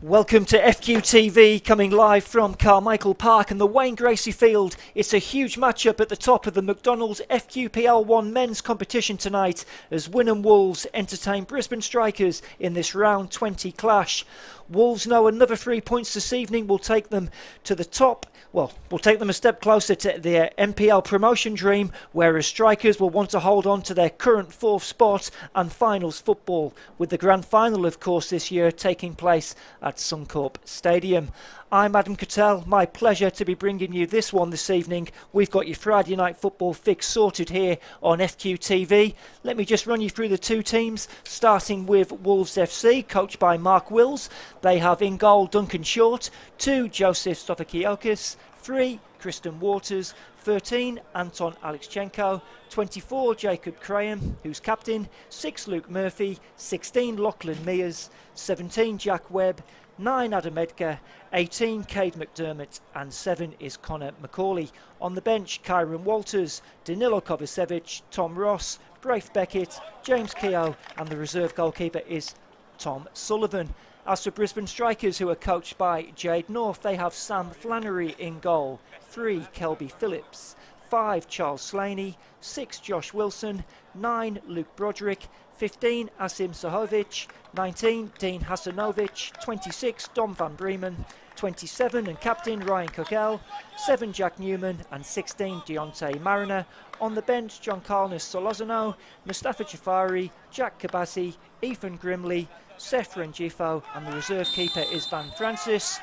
Welcome to FQTV, coming live from Carmichael Park and the Wayne Gracie Field. It's a huge matchup at the top of the McDonald's FQPL 1 men's competition tonight as Wynnum Wolves entertain Brisbane Strikers in this round 20 clash. Wolves know another 3 points this evening will take them to the top. Well, will take them a step closer to their MPL promotion dream, whereas Strikers will want to hold on to their current 4th spot and finals football, with the grand final, of course, this year taking place at Suncorp Stadium. I'm Adam Cattell. My pleasure to be bringing you this one this evening. We've got your Friday night football fix sorted here on FQTV. Let me just run you through the two teams, starting with Wolves FC, coached by Mark Wills. They have in goal Duncan Short, 2 Joseph Stofakiokis, 3 Kristen Waters, 13 Anton Alexchenko, 24 Jacob Graham, who's captain, 6 Luke Murphy, 16 Lachlan Mears, 17 Jack Webb, 9 Adam Edgar, 18 Cade McDermott and 7 is Connor McCauley. On the bench, Kyron Walters, Danilo Kovacevic, Tom Ross, Braith Beckett, James Keogh, and the reserve goalkeeper is Tom Sullivan. As for Brisbane Strikers, who are coached by Jade North, they have Sam Flannery in goal, 3 Kelby Phillips, 5 Charles Slaney, 6 Josh Wilson, 9 Luke Broderick, 15 Asim Sahovic, 19 Dean Hasanovic, 26 Dom van Bremen, 27 and captain Ryan Cogell, 7 Jack Newman and 16 Deontay Mariner. On the bench, John Carlos Solozano, Mustafa Jafari, Jack Kabasi, Ethan Grimley, Seth Rengifo, and the reserve keeper is Van Francis.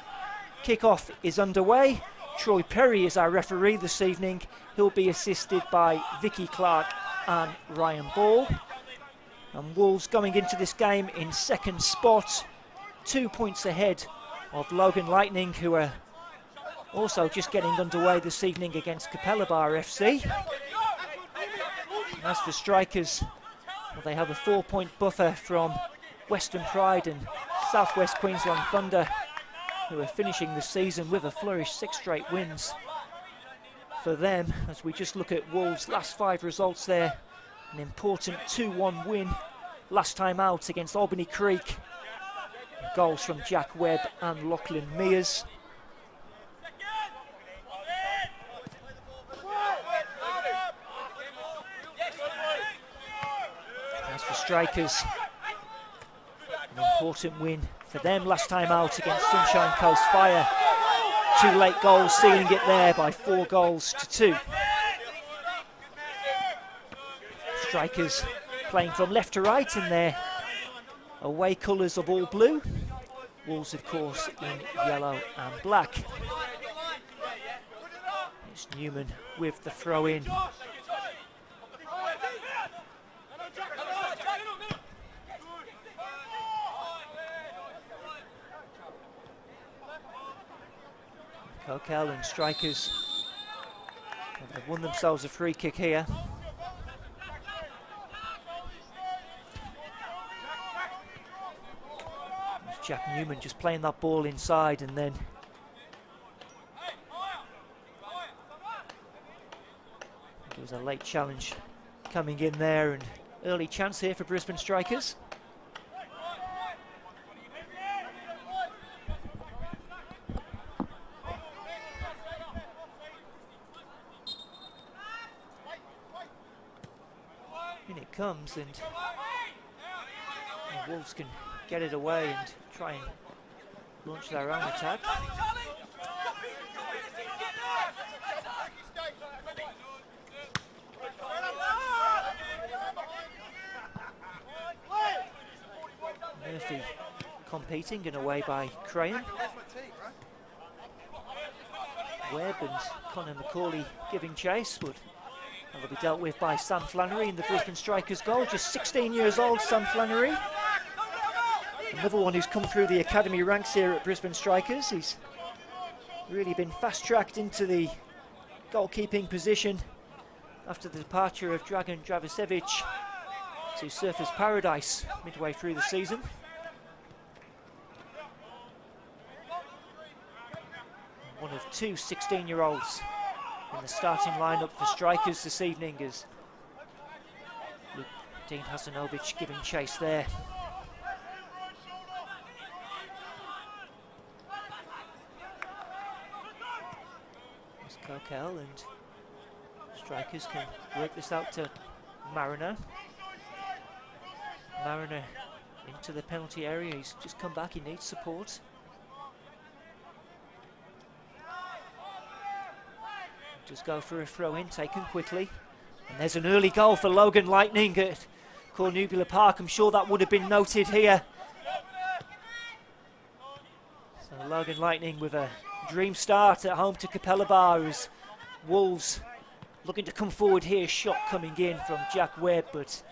Kick-off is underway. Troy Perry is our referee this evening. He'll be assisted by Vicky Clark and Ryan Ball. And Wolves going into this game in second spot, 2 points ahead of Logan Lightning, who are also just getting underway this evening against Capella FC. And as for Strikers, well, they have a 4-point buffer from Western Pride and Southwest Queensland Thunder, who are finishing the season with a flourish, 6 straight wins for them. As we just look at Wolves' last 5 results there, an important 2-1 win last time out against Albany Creek. Goals from Jack Webb and Lachlan Mears. As for Strikers, an important win for them last time out against Sunshine Coast Fire. 2 late goals sealing it there by 4 goals to 2. Strikers playing from left to right in their away colours of all blue. Wolves, of course, in yellow and black. It's Newman with the throw in. Coquel and Strikers have won themselves a free kick here. Jack Newman just playing that ball inside, and then there was a late challenge coming in there, and early chance here for Brisbane Strikers. In it comes, and the Wolves can get it away and try and launch their own attack. Murphy competing and away by Crane. Webb and Connor McCauley giving chase, but that'll be dealt with by Sam Flannery in the Brisbane Strikers goal. Just 16 years old, Sam Flannery. Another one who's come through the academy ranks here at Brisbane Strikers. He's really been fast-tracked into the goalkeeping position after the departure of Dragan Dravicevic to Surfers Paradise midway through the season. One of 2 16-year-olds in the starting lineup for Strikers this evening, as Dean Hasanovic giving chase there. Coquel, and strikers can work this out to Mariner. Mariner into the penalty area. He's just come back. He needs support. Just go for a throw in, taken quickly. And there's an early goal for Logan Lightning at Cornubular Park. I'm sure that would have been noted here. So Logan Lightning with a dream start at home to Capella Bar as Wolves looking to come forward here. Shot coming in from Jack Webb, but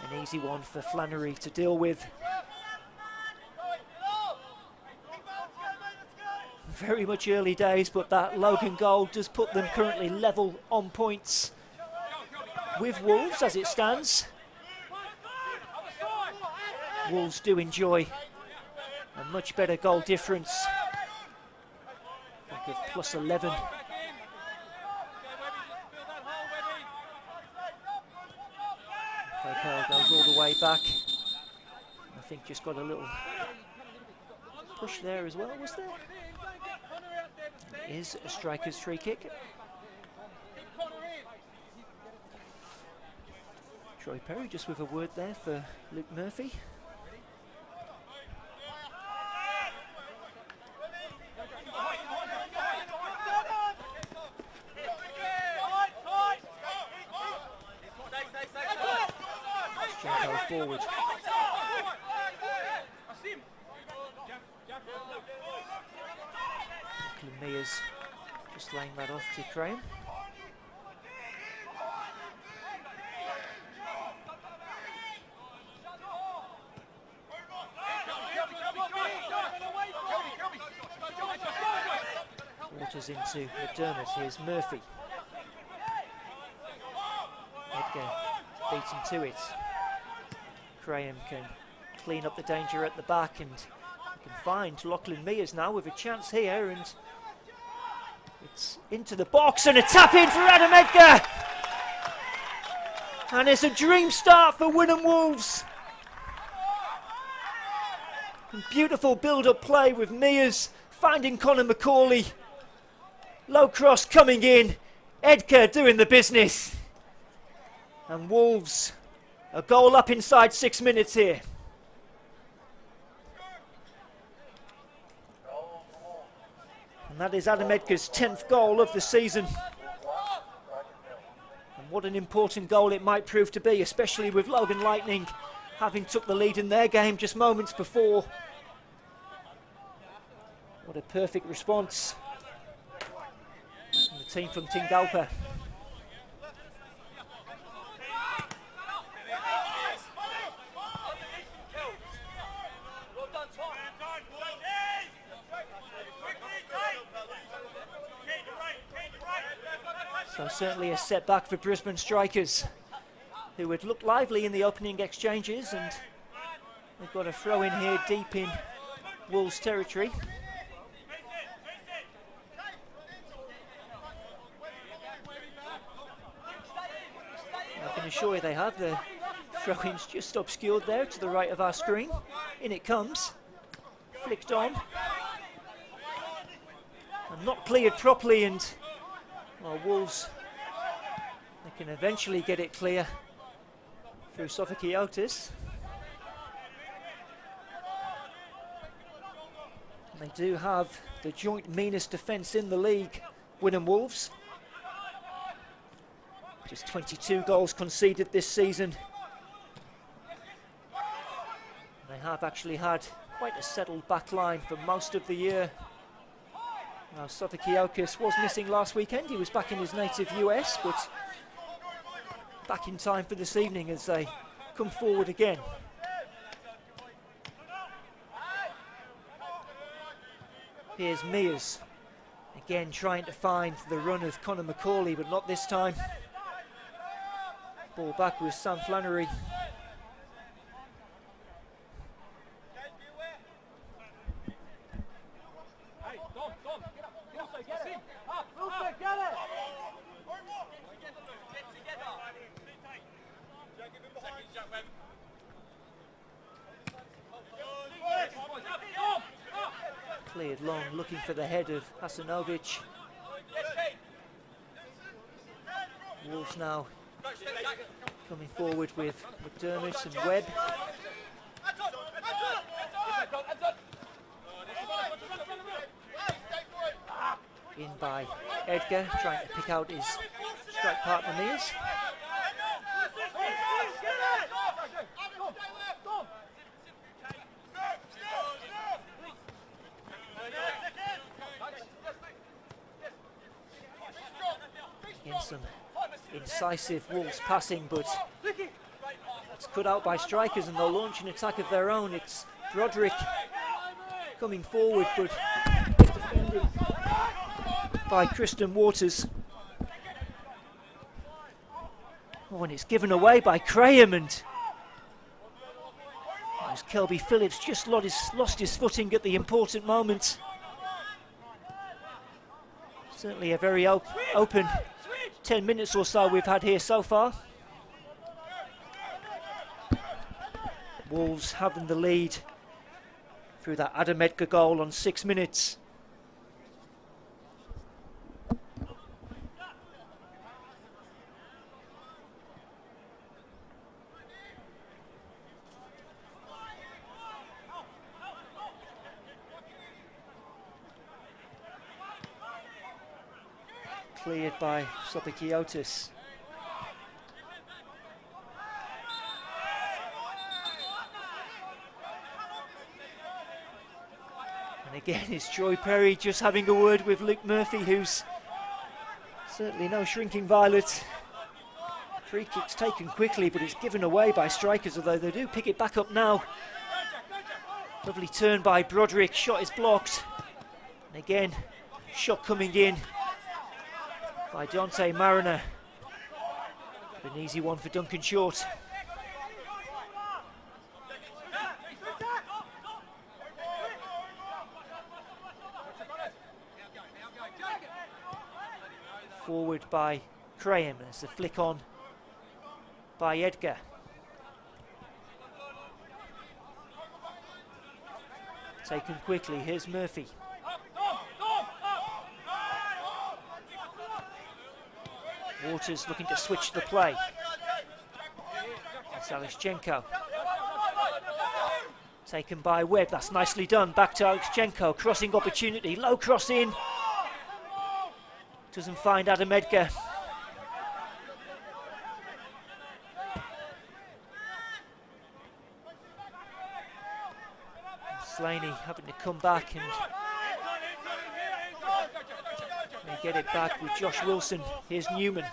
an easy one for Flannery to deal with. Very much early days, but that Logan goal does put them currently level on points with Wolves as it stands. Wolves do enjoy a much better goal difference. I think of plus 11. Coquel goes all the way back. I think just got a little push there as well, was there? It is a striker's free kick. Troy Perry just with a word there for Luke Murphy. Janko forward. Mia's just laying that off to Graham. Waters into McDermott. Here's Murphy. Edgar beaten to it. Graham can clean up the danger at the back and can find Lachlan Mears now with a chance here, and it's into the box and a tap in for Adam Edgar. And it's a dream start for Wynnum Wolves. And beautiful build-up play with Mears finding Conor McCauley. Low cross coming in, Edgar doing the business. And Wolves a goal up inside 6 minutes here. And that is Adam Edgar's 10th goal of the season. And what an important goal it might prove to be, especially with Logan Lightning having took the lead in their game just moments before. What a perfect response from the team from Tingalpa. So certainly a setback for Brisbane strikers, who had looked lively in the opening exchanges, and they've got a throw in here deep in Wolves territory. I can assure you they have. The throw-in's just obscured there to the right of our screen. In it comes, flicked on, and not cleared properly, and well, Wolves, they can eventually get it clear through Sophocleotis. They do have the joint meanest defence in the league, Wynnum Wolves. Just 22 goals conceded this season. They have actually had quite a settled back line for most of the year. Now, Sophocleotis was missing last weekend. He was back in his native US, but back in time for this evening as they come forward again. Here's Mears, again trying to find the run of Conor McCauley, but not this time. Ball back with Sam Flannery. Cleared long, looking for the head of Hasanovic. Wolves now coming forward with McDermott and Webb. In by Edgar, trying to pick out his strike partner Mears. Again, some incisive Wolves passing, but it's cut out by strikers and they'll launch an attack of their own. It's Broderick coming forward, but defended by Kristen Waters. Oh, and it's given away by Graham, and as Kelby Phillips just lost his footing at the important moment. Certainly a very open 10 minutes or so we've had here so far. Wolves having the lead through that Adam Edgar goal on 6 minutes. Cleared by Sopikiotis. And again, it's Joy Perry just having a word with Luke Murphy, who's certainly no shrinking violet. Free kick's taken quickly, but it's given away by strikers, although they do pick it back up now. Lovely turn by Broderick, shot is blocked. And again, shot coming in by Dante Mariner. An easy one for Duncan Short. Forward by Graham. There's a flick on by Edgar. Taken quickly, here's Murphy. Waters looking to switch the play. That's Alexchenko. Taken by Webb, that's nicely done. Back to Alexchenko, crossing opportunity, low cross in. Doesn't find Adam Edgar. Slaney having to come back and they get it back with Josh Wilson. Here's Newman.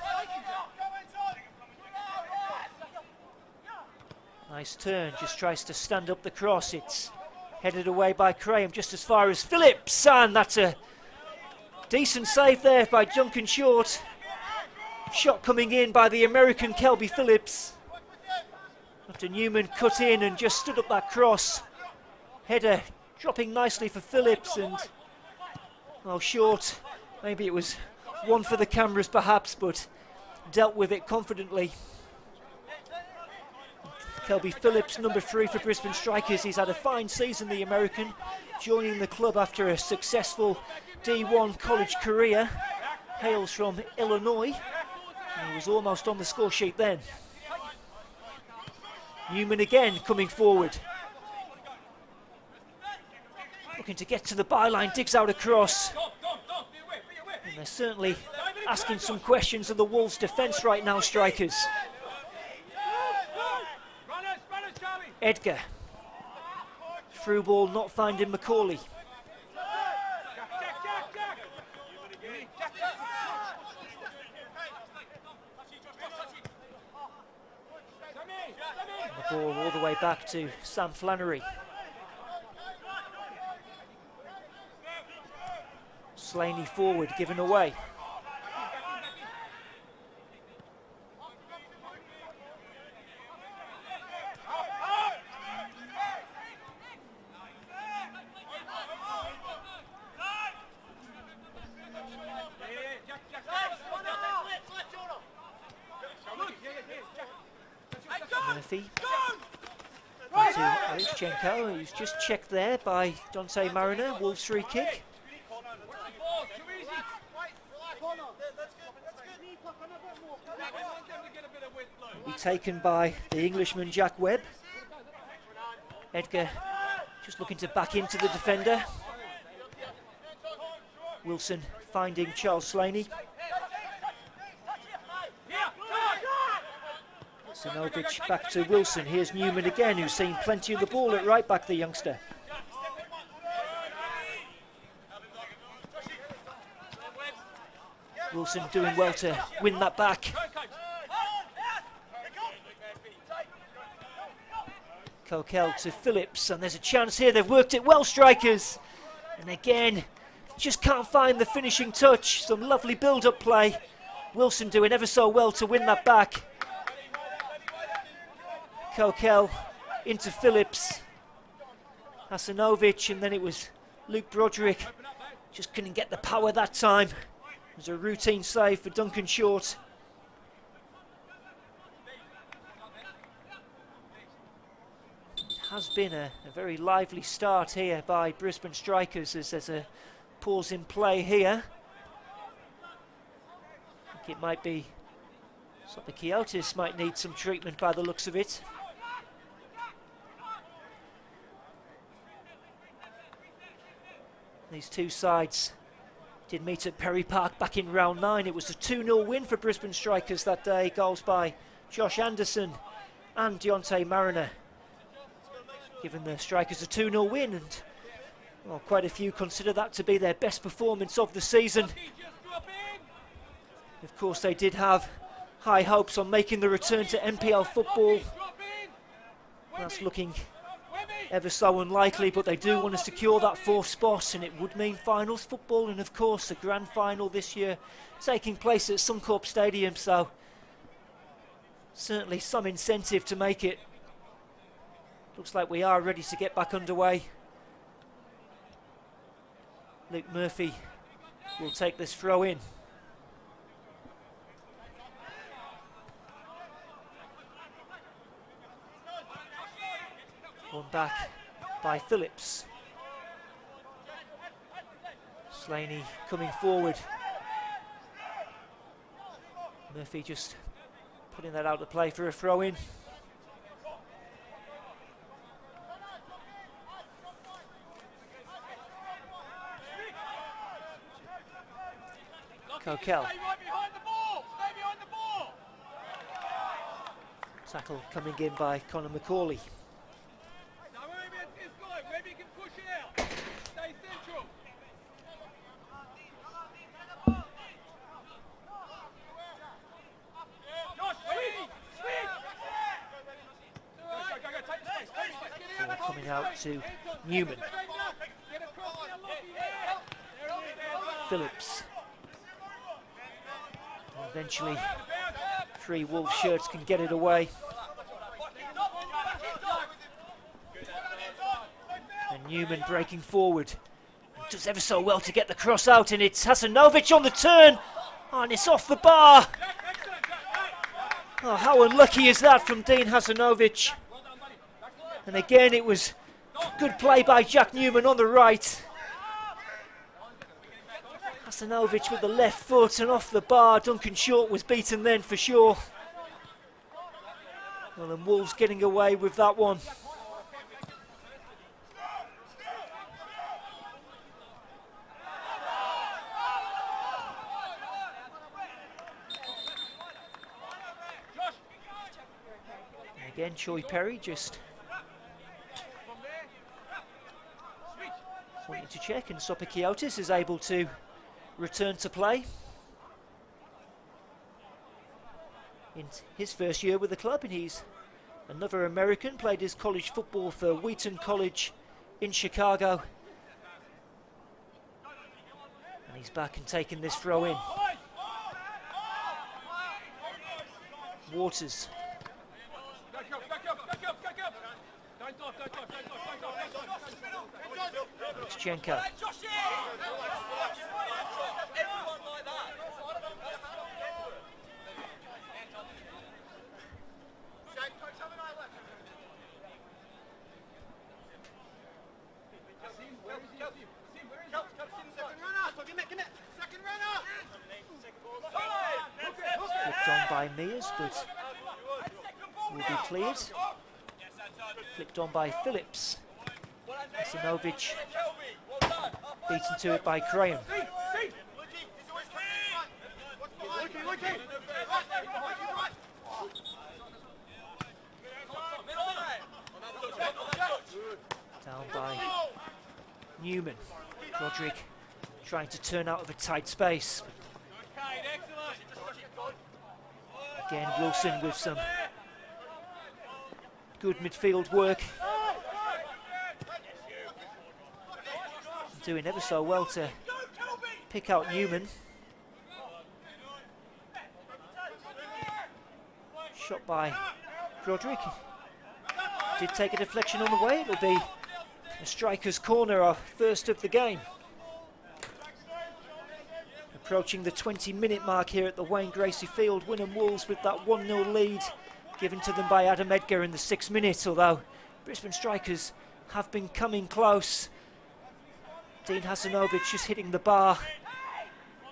Nice turn, just tries to stand up the cross. It's headed away by Graham just as far as Phillips, and that's a decent save there by Duncan Short. Shot coming in by the American Kelby Phillips. After Newman cut in and just stood up that cross. Header dropping nicely for Phillips, and well, Short, maybe it was one for the cameras perhaps, but dealt with it confidently. Kelby Phillips, number 3 for Brisbane Strikers. He's had a fine season, the American, joining the club after a successful D1 college career. Hails from Illinois. And he was almost on the score sheet then. Newman again coming forward. Looking to get to the byline, digs out a cross. And they're certainly asking some questions of the Wolves' defence right now, Strikers. Edgar. Through ball, not finding Macaulay. And the ball all the way back to Sam Flannery. Slaney forward, given away. Murphy. To Alexchenko, who's just checked there by Dante Mariner. Wolves free kick. Will be taken by the Englishman Jack Webb. Edgar just looking to back into the defender. Wilson finding Charles Slaney. Sinovic back to Wilson. Here's Newman again, who's seen plenty of the ball at right back, the youngster. Wilson doing well to win that back. Coquel to Phillips, and there's a chance here. They've worked it well, strikers. And again, just can't find the finishing touch. Some lovely build-up play. Wilson doing ever so well to win that back. Coquel into Phillips. Hasanovic, and then it was Luke Broderick. Just couldn't get the power that time. It was a routine save for Duncan Short. It has been a very lively start here by Brisbane strikers, as there's a pause in play here. I think it might be Sopakiotis might need some treatment by the looks of it. These two sides did meet at Perry Park back in round 9. It was a 2-0 win for Brisbane strikers that day. Goals by Josh Anderson and Deontay Mariner, giving the strikers a 2-0 win, and well, quite a few consider that to be their best performance of the season. Of course, they did have high hopes on making the return to NPL football. That's looking ever so unlikely, but they do want to secure that 4th spot, and it would mean finals football, and of course the grand final this year taking place at Suncorp Stadium, so certainly some incentive to make it. Looks like we are ready to get back underway. Luke Murphy will take this throw in. One back by Phillips. Slaney coming forward. Murphy just putting that out to play for a throw in. Coquel. Tackle coming in by Conor McCauley. Coming out to Newman. Phillips. And eventually, 3 Wolves shirts can get it away. And Newman breaking forward. Does ever so well to get the cross out, and it's Hasanovic on the turn. Oh, and it's off the bar. Oh, how unlucky is that from Dean Hasanovic? And again, it was good play by Jack Newman on the right. Hasanovic with the left foot and off the bar. Duncan Short was beaten then for sure. Well, and Wolves getting away with that one. And again, Troy Perry just wanting to check, and Sopakiotis is able to return to play in his first year with the club, and he's another American, played his college football for Wheaton College in Chicago, and he's back and taking this throw in. Waters. Chenko. Flicked on by Mears, but will be cleared. Flicked on by Phillips. Simovic beaten to it by Graham. Down by Newman. Roderick trying to turn out of a tight space. Again, Wilson with some good midfield work. Doing ever so well to pick out Newman. Shot by Roderick. Did take a deflection on the way. It'll be a striker's corner, our first of the game. Approaching the 20-minute mark here at the Wayne Gracie Field. Wynnum Wolves with that 1-0 lead given to them by Adam Edgar in the 6th minute, although Brisbane strikers have been coming close. Dean Hasanovic just hitting the bar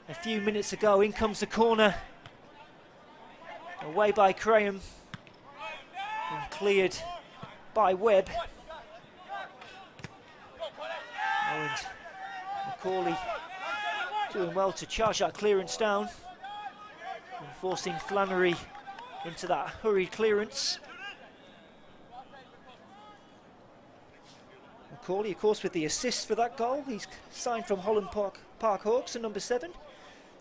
a few minutes ago. In comes the corner. Away by Graham. And cleared by Webb. And Macaulay doing well to charge that clearance down. And forcing Flannery into that hurried clearance. Macaulay, of course, with the assist for that goal. He's signed from Holland Park Hawks at number 7.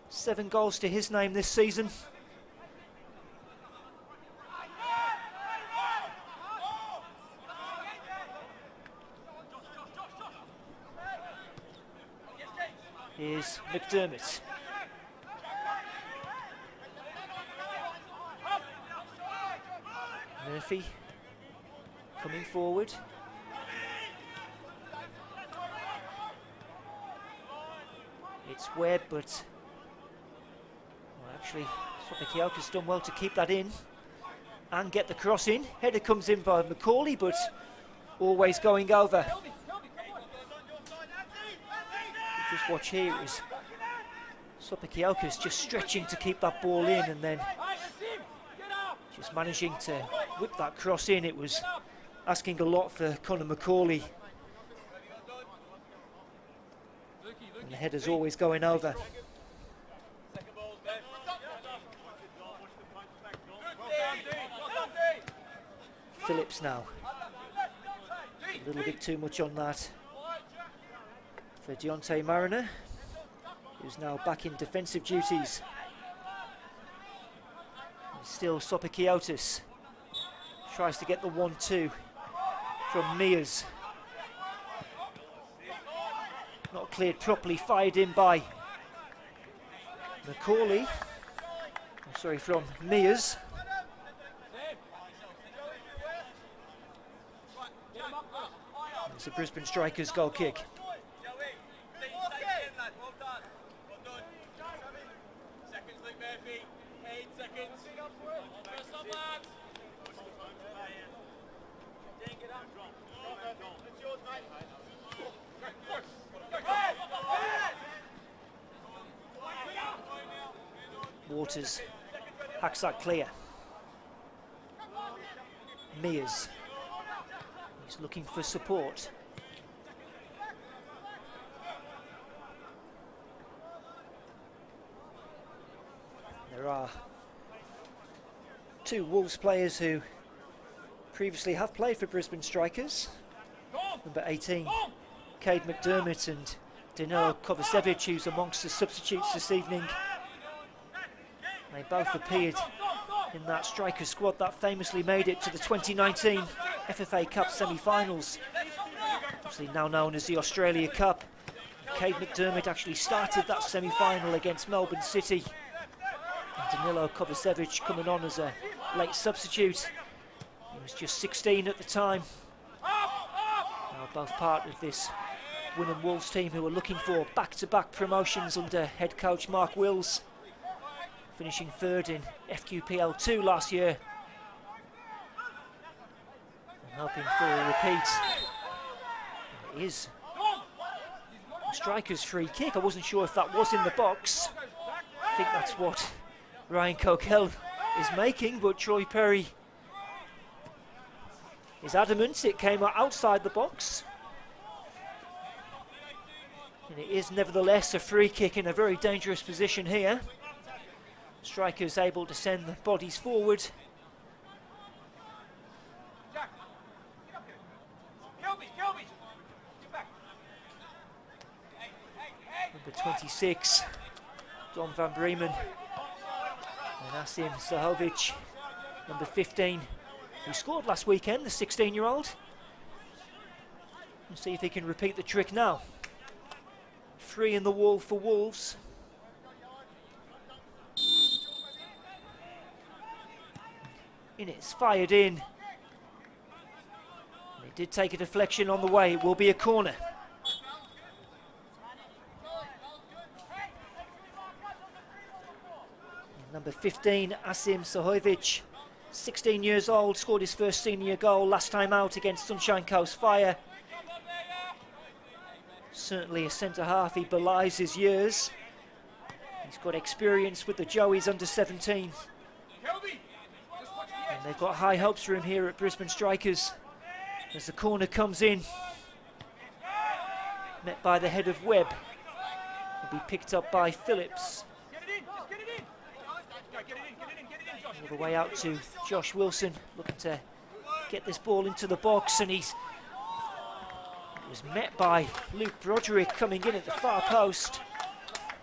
7 goals to his name this season. Here's McDermott. Murphy coming forward. It's Webb, but well, actually Sopakioka's done well to keep that in and get the cross in. Header comes in by Macaulay, but always going over. Just watch here, it was Sopakioka's just stretching to keep that ball in and then just managing to whip that cross in. It was asking a lot for Conor Macaulay. And the header's always going over. Phillips now. A little bit too much on that for Deontay Mariner, who's now back in defensive duties. And still Sopakiotis tries to get the 1-2 from Mears. Not cleared properly, fired in by Macaulay. Oh, sorry, from Mears. It's a Brisbane strikers goal kick. Waters hacks that clear. Mears, he's looking for support. There are 2 Wolves players who previously have played for Brisbane strikers. Number 18, Cade McDermott, and Danilo Kovacevic, who's amongst the substitutes this evening. They both appeared in that striker squad that famously made it to the 2019 FFA Cup semi-finals, obviously now known as the Australia Cup. Cade McDermott actually started that semi-final against Melbourne City. And Danilo Kovacevic coming on as a late substitute. He was just 16 at the time. Now both part of this Wynnum Wolves team who are looking for back-to-back promotions under head coach Mark Wills, finishing 3rd in FQPL 2 last year and hoping for a repeat. It is a striker's free kick. I wasn't sure if that was in the box. I think that's what Ryan Coquel is making, but Troy Perry is adamant it came outside the box. And it is nevertheless a free kick in a very dangerous position here. Striker's able to send the bodies forward. Number 26, Don van Bremen, and Asim Zahovic, number 15, who scored last weekend, the 16-year-old. Let's see if he can repeat the trick now. 3 in the wall for Wolves. And it's fired in. And it did take a deflection on the way. It will be a corner. Number 15, Asim Zahovic, 16 years old, scored his first senior goal last time out against Sunshine Coast Fire. Certainly a centre-half, he belies his years. He's got experience with the Joeys under 17. And they've got high hopes for him here at Brisbane Strikers. As the corner comes in, met by the head of Webb. Will be picked up by Phillips. All the way out to Josh Wilson, looking to get this ball into the box, and it was met by Luke Broderick coming in at the far post,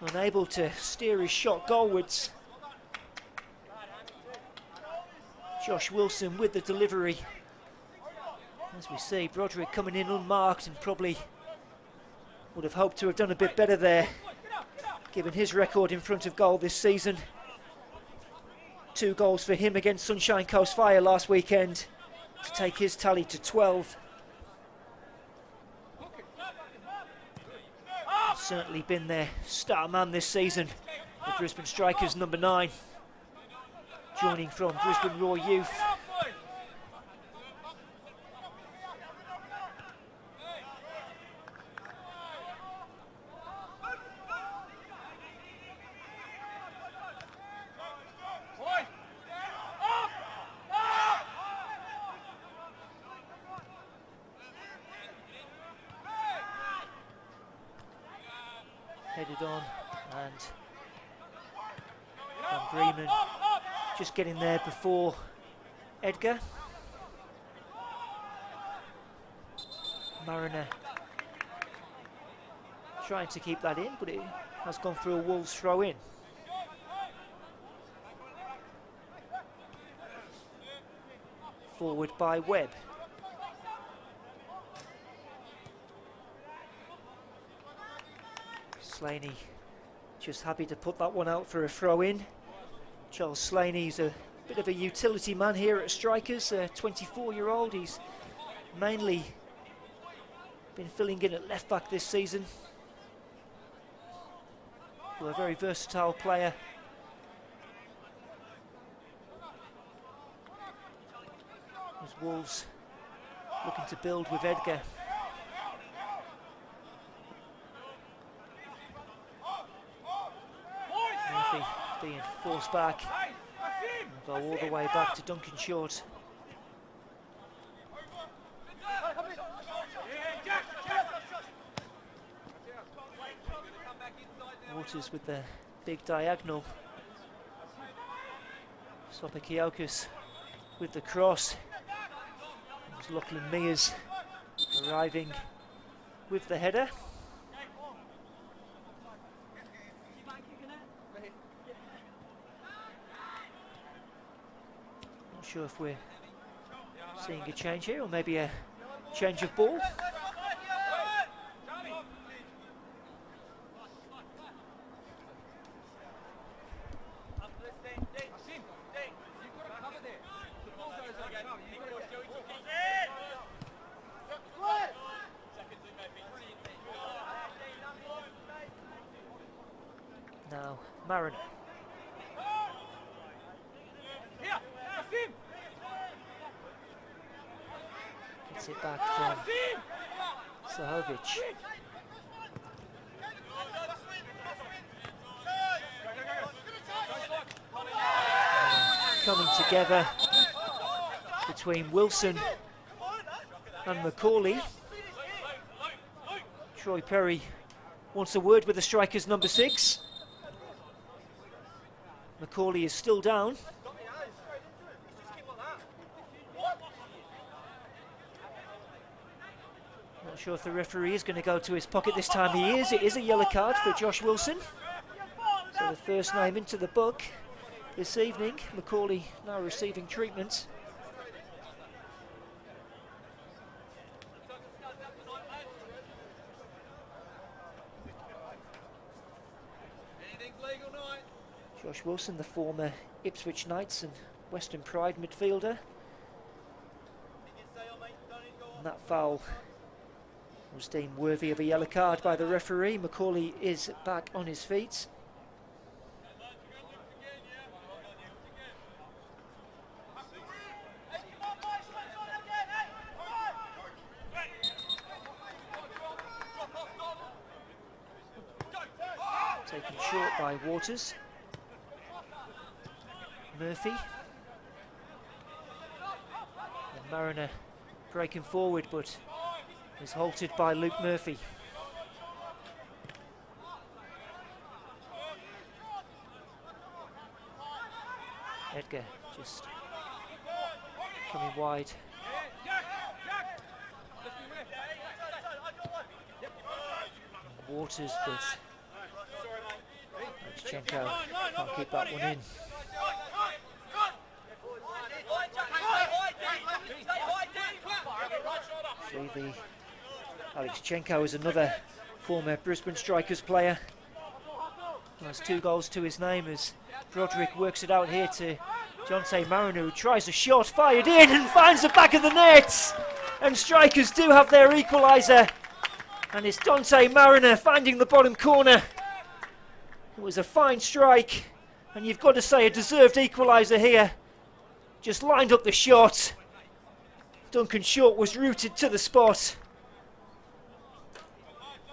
unable to steer his shot goalwards. Josh Wilson with the delivery. As we see, Broderick coming in unmarked and probably would have hoped to have done a bit better there, given his record in front of goal this season. 2 goals for him against Sunshine Coast Fire last weekend to take his tally to 12. Certainly been their star man this season, the Brisbane Strikers number 9, joining from Brisbane Raw Youth. Headed on, and Van Bremen just getting there before Edgar. Mariner trying to keep that in, but it has gone through a Wolves throw in. Forward by Webb. Slaney just happy to put that one out for a throw in. Charles Slaney's a bit of a utility man here at Strikers, a 24-year-old. He's mainly been filling in at left back this season. Well, a very versatile player. As Wolves looking to build with Edgar. Being forced back, and go all the way back to Duncan Short. Waters with the big diagonal. Sopakiokas with the cross. There's Lachlan Mears arriving with the header. Sure if we're seeing a change here, or maybe a change of ball. Now Mariner. Gets it back from Zahovic. coming together between Wilson and Macaulay. Troy Perry wants a word with the strikers, number 6. Macaulay is still down. Not sure if the referee is going to go to his pocket this time. He is. It is a yellow card for Josh Wilson. So the first name into the book this evening. Macaulay now receiving treatment. Josh Wilson, the former Ipswich Knights and Western Pride midfielder. And that foul was deemed worthy of a yellow card by the referee. Macaulay is back on his feet. Taken short by Waters. Murphy. And Mariner breaking forward, but is halted by Luke Murphy. Edgar just coming wide. Waters, but Chenko can't keep that one in. Alex Chenko is another former Brisbane Strikers player. Has 2 goals to his name as Broderick works it out here to Jonte Mariner, who tries a shot, fired in and finds the back of the net. And Strikers do have their equaliser. And it's Jonte Mariner finding the bottom corner. It was a fine strike, and you've got to say a deserved equaliser here. Just lined up the shot. Duncan Short was rooted to the spot.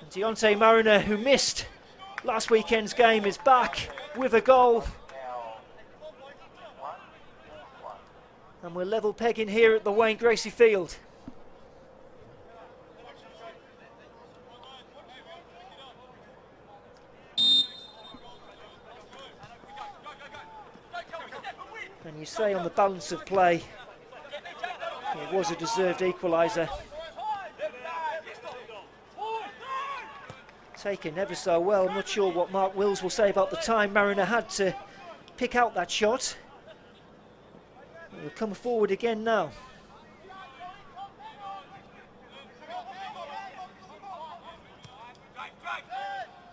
And Deontay Mariner, who missed last weekend's game, is back with a goal. And we're level pegging here at the Wayne Gracie Field. And you say on the balance of play, it was a deserved equaliser. Taken ever so well. I'm not sure what Mark Wills will say about the time Mariner had to pick out that shot. We'll come forward again now.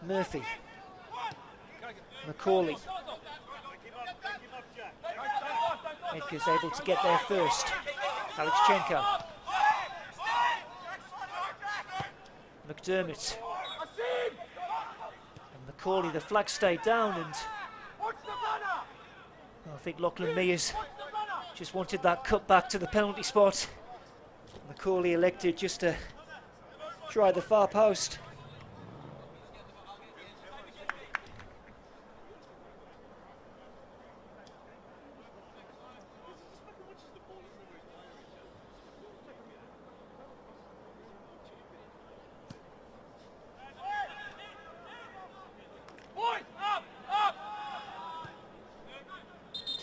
Murphy. Macaulay. Edgar's able to get there first. Alex Chenko. McDermott. And Macaulay, the flag stayed down, and I think Lachlan Mears just wanted that cut back to the penalty spot. Macaulay elected just to try the far post.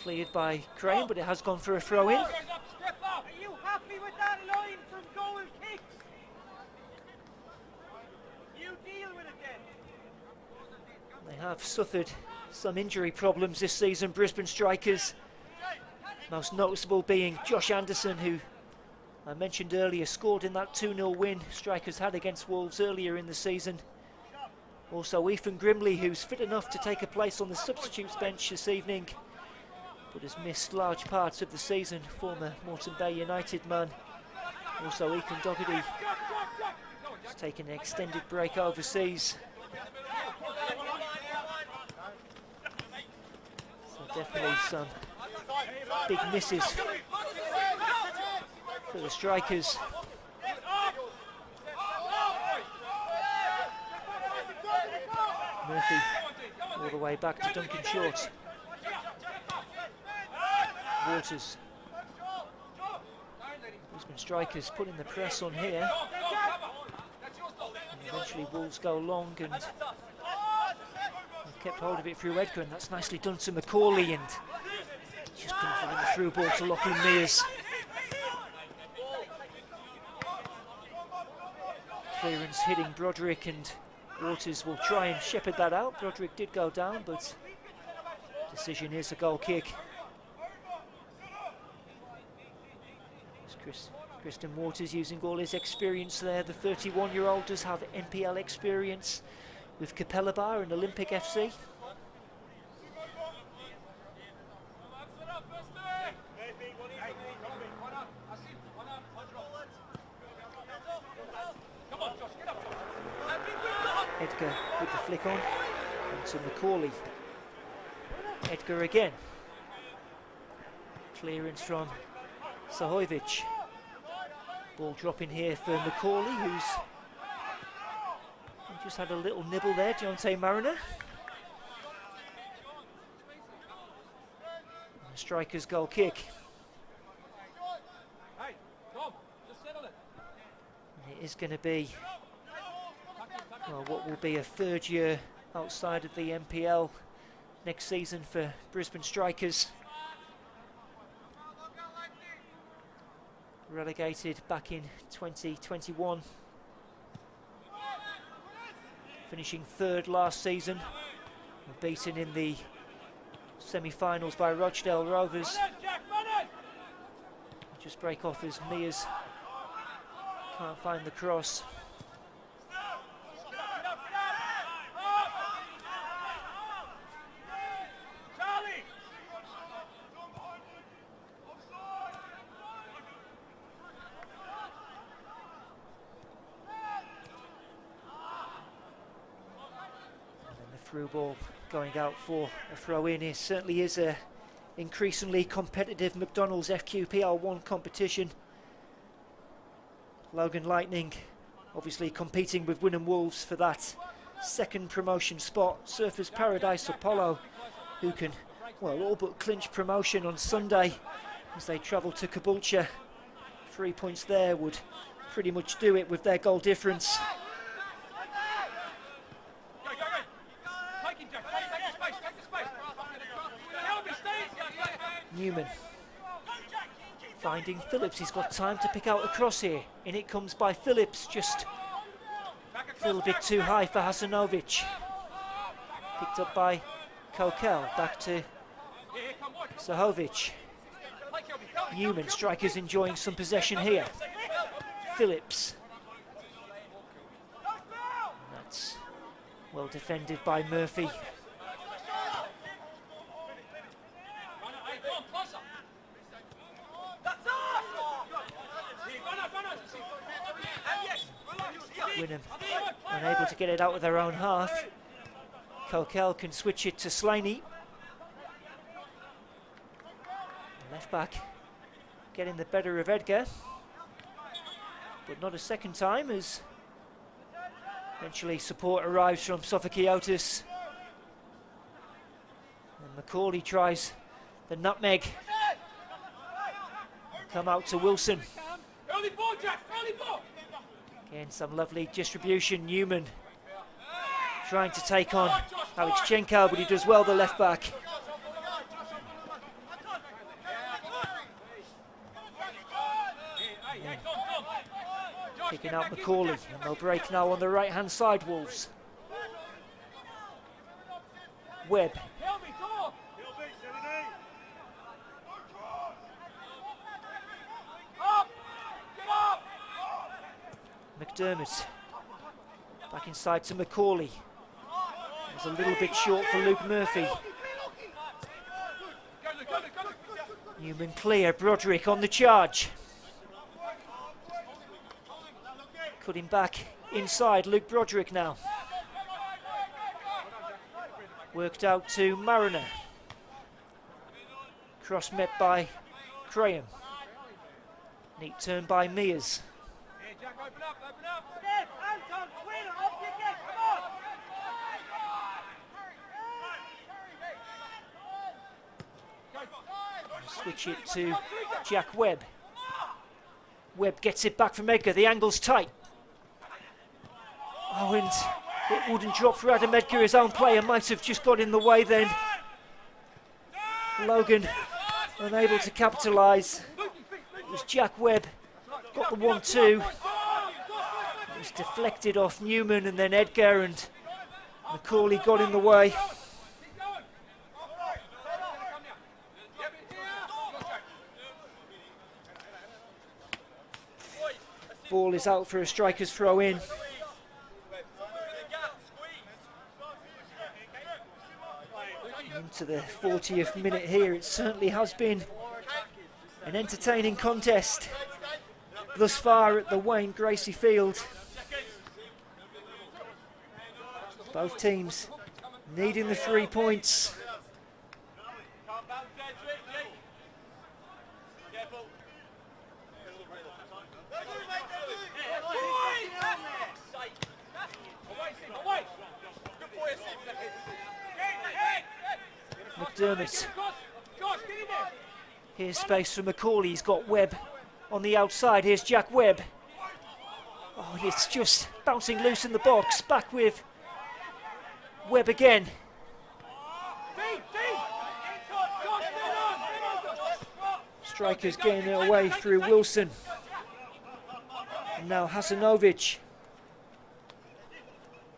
Cleared by Crane, but it has gone for a throw-in. Are you happy with that line from goal kicks? You deal with it then. They have suffered some injury problems this season, Brisbane Strikers. Most noticeable being Josh Anderson, who I mentioned earlier scored in that 2-0 win Strikers had against Wolves earlier in the season. Also Ethan Grimley, who's fit enough to take a place on the substitutes bench this evening, but has missed large parts of the season, former Moreton Bay United man. Also Ethan Doherty has taken an extended break overseas. So definitely some big misses for the Strikers. Murphy all the way back to Duncan Short. Waters. Brisbane Strikers putting the press on here. And eventually Wolves go long, and they've kept hold of it through Edgar, and that's nicely done to Macaulay, and just couldn't find the through ball to Lachlan Mears. Clearance hitting Broderick, and Waters will try and shepherd that out. Broderick did go down, but decision is a goal kick. Kristen Waters using all his experience there. The 31-year-old does have NPL experience with Capella Bar and Olympic FC. Edgar with the flick on, and to Macaulay. Edgar again. Clearance from Sahovic. Ball dropping here for Macaulay, who's just had a little nibble there, Deontay Mariner. And the striker's goal kick. And it is going to be, well, what will be a third year outside of the MPL next season for Brisbane Strikers. Relegated back in 2021, finishing third last season, and beaten in the semi-finals by Rochdale Rovers. Just break off as Mears can't find the cross. Through ball going out for a throw-in. It certainly is a increasingly competitive McDonald's FQPL 1 competition. Logan Lightning obviously competing with Wynnum Wolves for that second promotion spot. Surfers Paradise Apollo, who can, well, all but clinch promotion on Sunday as they travel to Caboolture. 3 points there would pretty much do it with their goal difference. Newman finding Phillips. He's got time to pick out a cross here. In it comes by Phillips, just a little bit too high for Hasanovic. Picked up by Kokel. Back to Sahovic. Newman, strikers enjoying some possession here. Phillips. And that's well defended by Murphy. Wynnum unable to get it out of their own half. Kokel can switch it to Slaney. Left back getting the better of Edgar, but not a second time, as eventually support arrives from Sophocleotis. And Macaulay tries the nutmeg. Come out to Wilson. Again, some lovely distribution. Newman trying to take on Alexchenko, but he does well, the left back. Picking out Macaulay, and they'll break now on the right hand side, Wolves. Webb. McDermott back inside to Macaulay. Was a little bit short for Luke Murphy. Newman clear, Broderick on the charge. Cutting back inside, Luke Broderick now. Worked out to Mariner. Cross met by Graham. Neat turn by Mears. Switch it to Jack Webb. Webb gets it back from Edgar, the angle's tight. Oh, and it wouldn't drop for Adam Edgar, his own player might have just got in the way then. Logan unable to capitalise. It was Jack Webb, got the 1-2. It was deflected off Newman and then Edgar, and Macaulay got in the way. Ball is out for a striker's throw in. Into the 40th minute here, it certainly has been an entertaining contest thus far at the Wayne Gracie Field. Both teams needing the 3 points. McDermott. Here's space for Macaulay. He's got Webb on the outside. Here's Jack Webb. Oh, and it's just bouncing loose in the box. Back with Webb again. Strikers getting it away through Wilson. And now Hasanovic.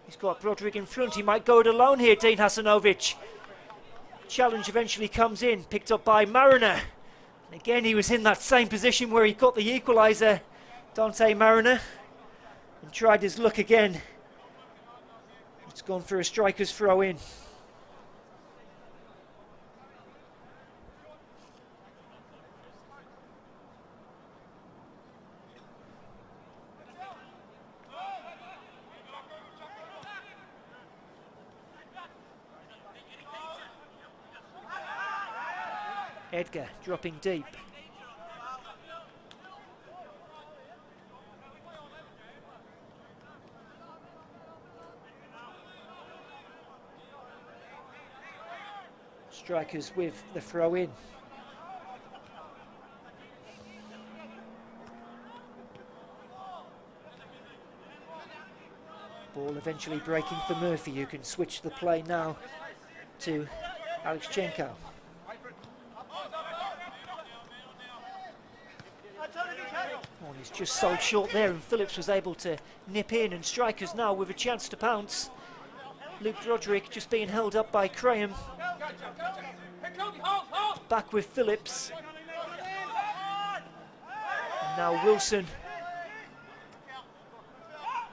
He's got Broderick in front. He might go it alone here, Dean Hasanovic. Challenge eventually comes in, picked up by Mariner. And again, he was in that same position where he got the equaliser, Dante Mariner, and tried his luck again. It's gone for a striker's throw in. Edgar dropping deep. Strikers with the throw in. Ball eventually breaking for Murphy, who can switch the play now to Alexchenko. Oh, he's just sold short there, and Phillips was able to nip in, and Strikers now with a chance to pounce. Luke Broderick just being held up by Graham. Back with Phillips. And now Wilson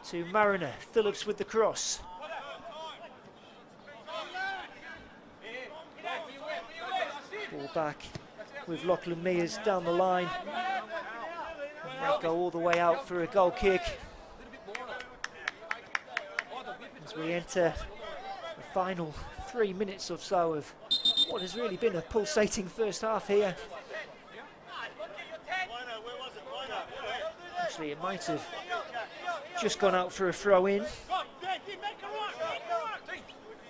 to Mariner. Phillips with the cross. Ball back with Lachlan Mears down the line. And they go all the way out for a goal kick. As we enter the final 3 minutes or so of what has really been a pulsating first half here. Actually, it might have just gone out for a throw in.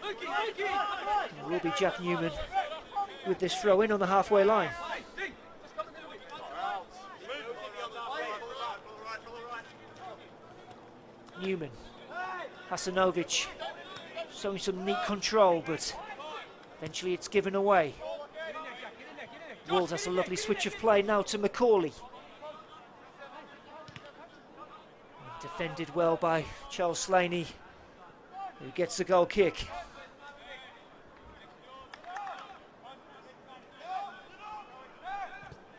It will be Jack Newman with this throw in on the halfway line. Newman, Hasanovic showing some neat control, but eventually it's given away. Wolves has a lovely switch of play now to Macaulay. Defended well by Charles Slaney, who gets the goal kick.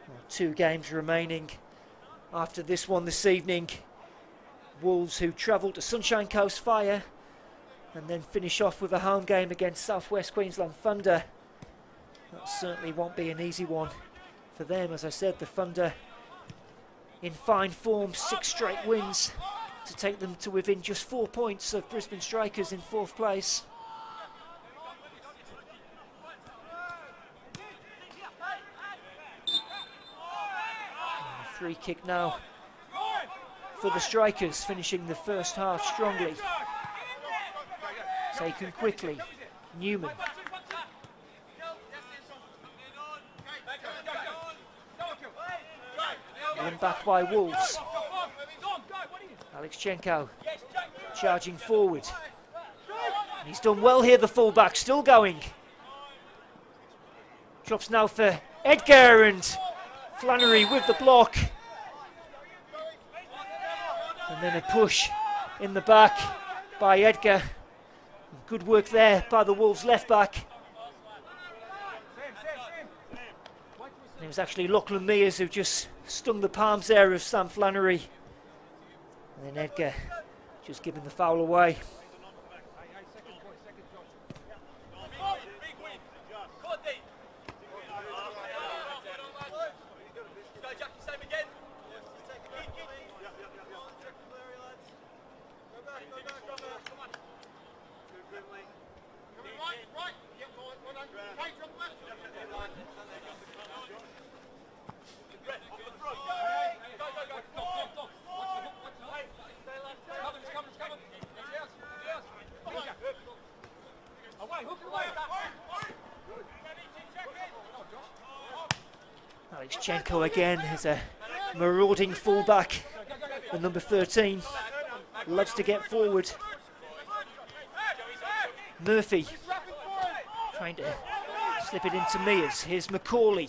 Well, 2 games remaining after this one this evening. Wolves, who travel to Sunshine Coast Fire and then finish off with a home game against South West Queensland Thunder. That certainly won't be an easy one for them. As I said, the Thunder in fine form, 6 straight wins to take them to within just 4 points of Brisbane Strikers in 4th place. And a free kick now for the Strikers, finishing the first half strongly. Taken quickly, Newman. given back by Wolves. Alexchenko charging forward. And he's done well here, the fullback, still going. Drops now for Edgar, and Flannery with the block. And then a push in the back by Edgar. Good work there by the Wolves left back. And it was actually Lachlan Mears who just stung the palms there of Sam Flannery. And then Edgar just giving the foul away. Alexchenko again is a marauding fullback. The number 13 loves to get forward. Murphy trying to slip it into Mears. Here's Macaulay.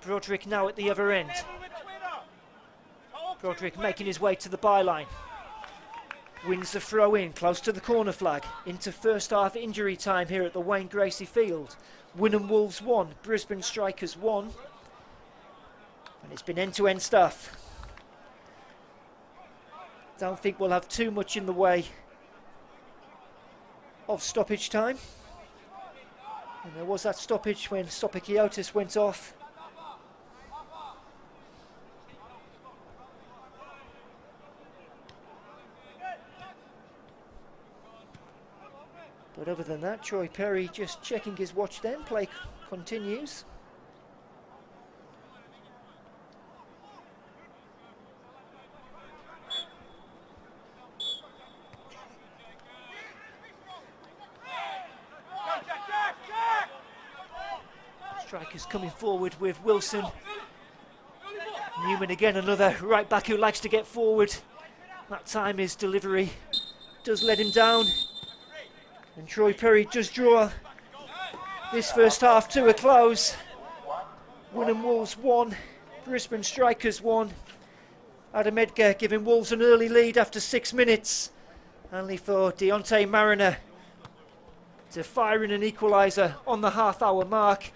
Broderick now at the other end. Broderick making his way to the byline. Wins the throw in, close to the corner flag. Into first half injury time here at the Wayne Gracie Field. Wynnum Wolves 1, Brisbane Strikers 1. And it's been end-to-end stuff. Don't think we'll have too much in the way of stoppage time. And there was that stoppage when Stopikiotis went off. But other than that, Troy Perry just checking his watch then. Play continues. Strikers coming forward with Wilson. Newman again, another right back who likes to get forward. That time his delivery does let him down. And Troy Perry does draw this first half to a close. Wynnum Wolves 1, Brisbane Strikers 1. Adam Edgar giving Wolves an early lead after 6 minutes. Only for Deontay Mariner to fire in an equaliser on the half-hour mark.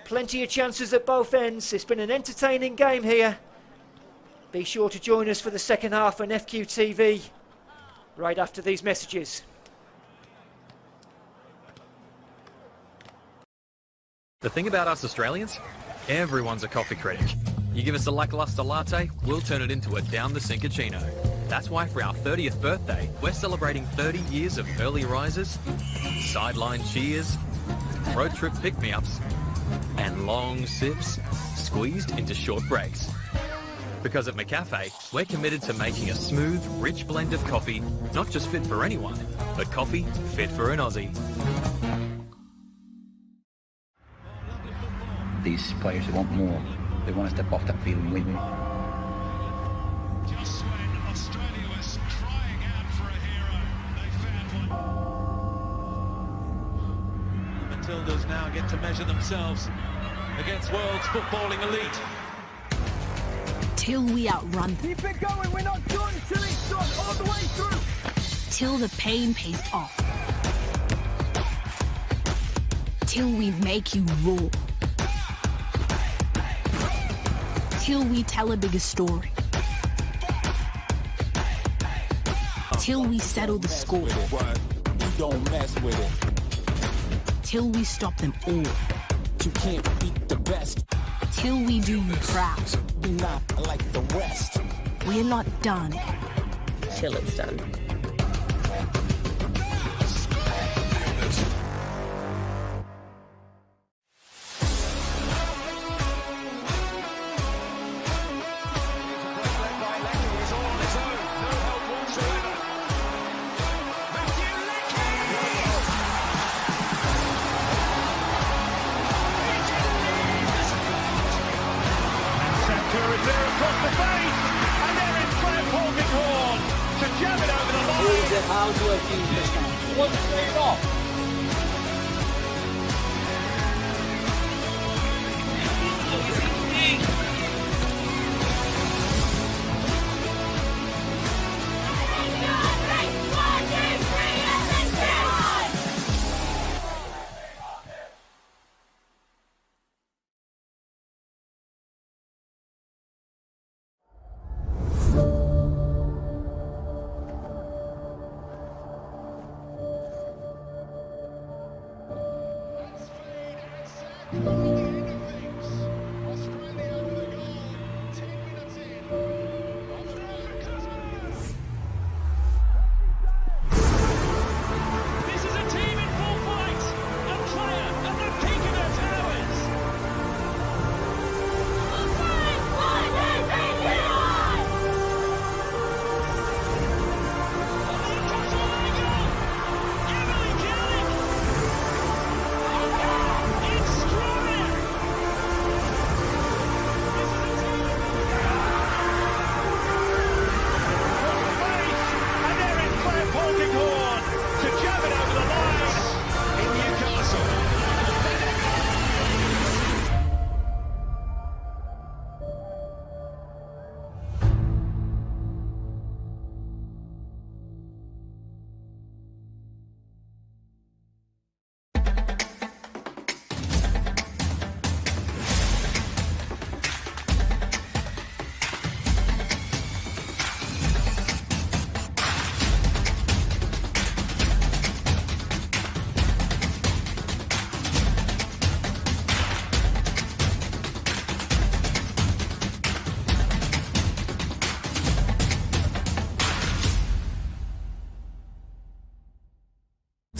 Plenty of chances at both ends. It's been an entertaining game here. Be sure to join us for the second half on FQTV right after these messages. The thing about us Australians, everyone's a coffee critic. You give us a lackluster latte, we'll turn it into a down-the-sink cappuccino. That's why for our 30th birthday, we're celebrating 30 years of early risers, sideline cheers, road trip pick-me-ups, and long sips squeezed into short breaks. Because at McCafe, we're committed to making a smooth, rich blend of coffee, not just fit for anyone, but coffee fit for an Aussie. These players want more. They want to step off that field and win. Just when Australia was crying out for a hero, they found one. Matildas now get to measure themselves against world's footballing elite. Till we outrun them. Keep it going, we're not done till it's done, all the way through. Till the pain pays off. Till we make you roar. Till we tell a bigger story. Till we settle the score. You don't mess with it. Till we stop them all. You can't beat the best. Till we do you proud. Be not like the rest. We're not done. Till it's done. This is a team in full flight, a player at the peak of their powers.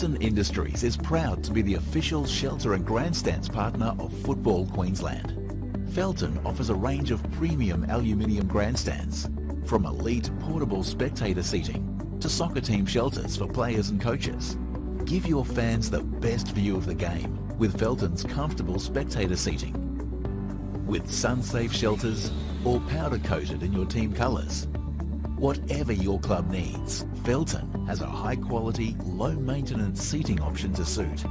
Felton Industries is proud to be the official shelter and grandstands partner of Football Queensland. Felton offers a range of premium aluminium grandstands, from elite portable spectator seating to soccer team shelters for players and coaches. Give your fans the best view of the game with Felton's comfortable spectator seating. With sun-safe shelters or powder-coated in your team colours. Whatever your club needs, Felton has a high-quality, low-maintenance seating option to suit.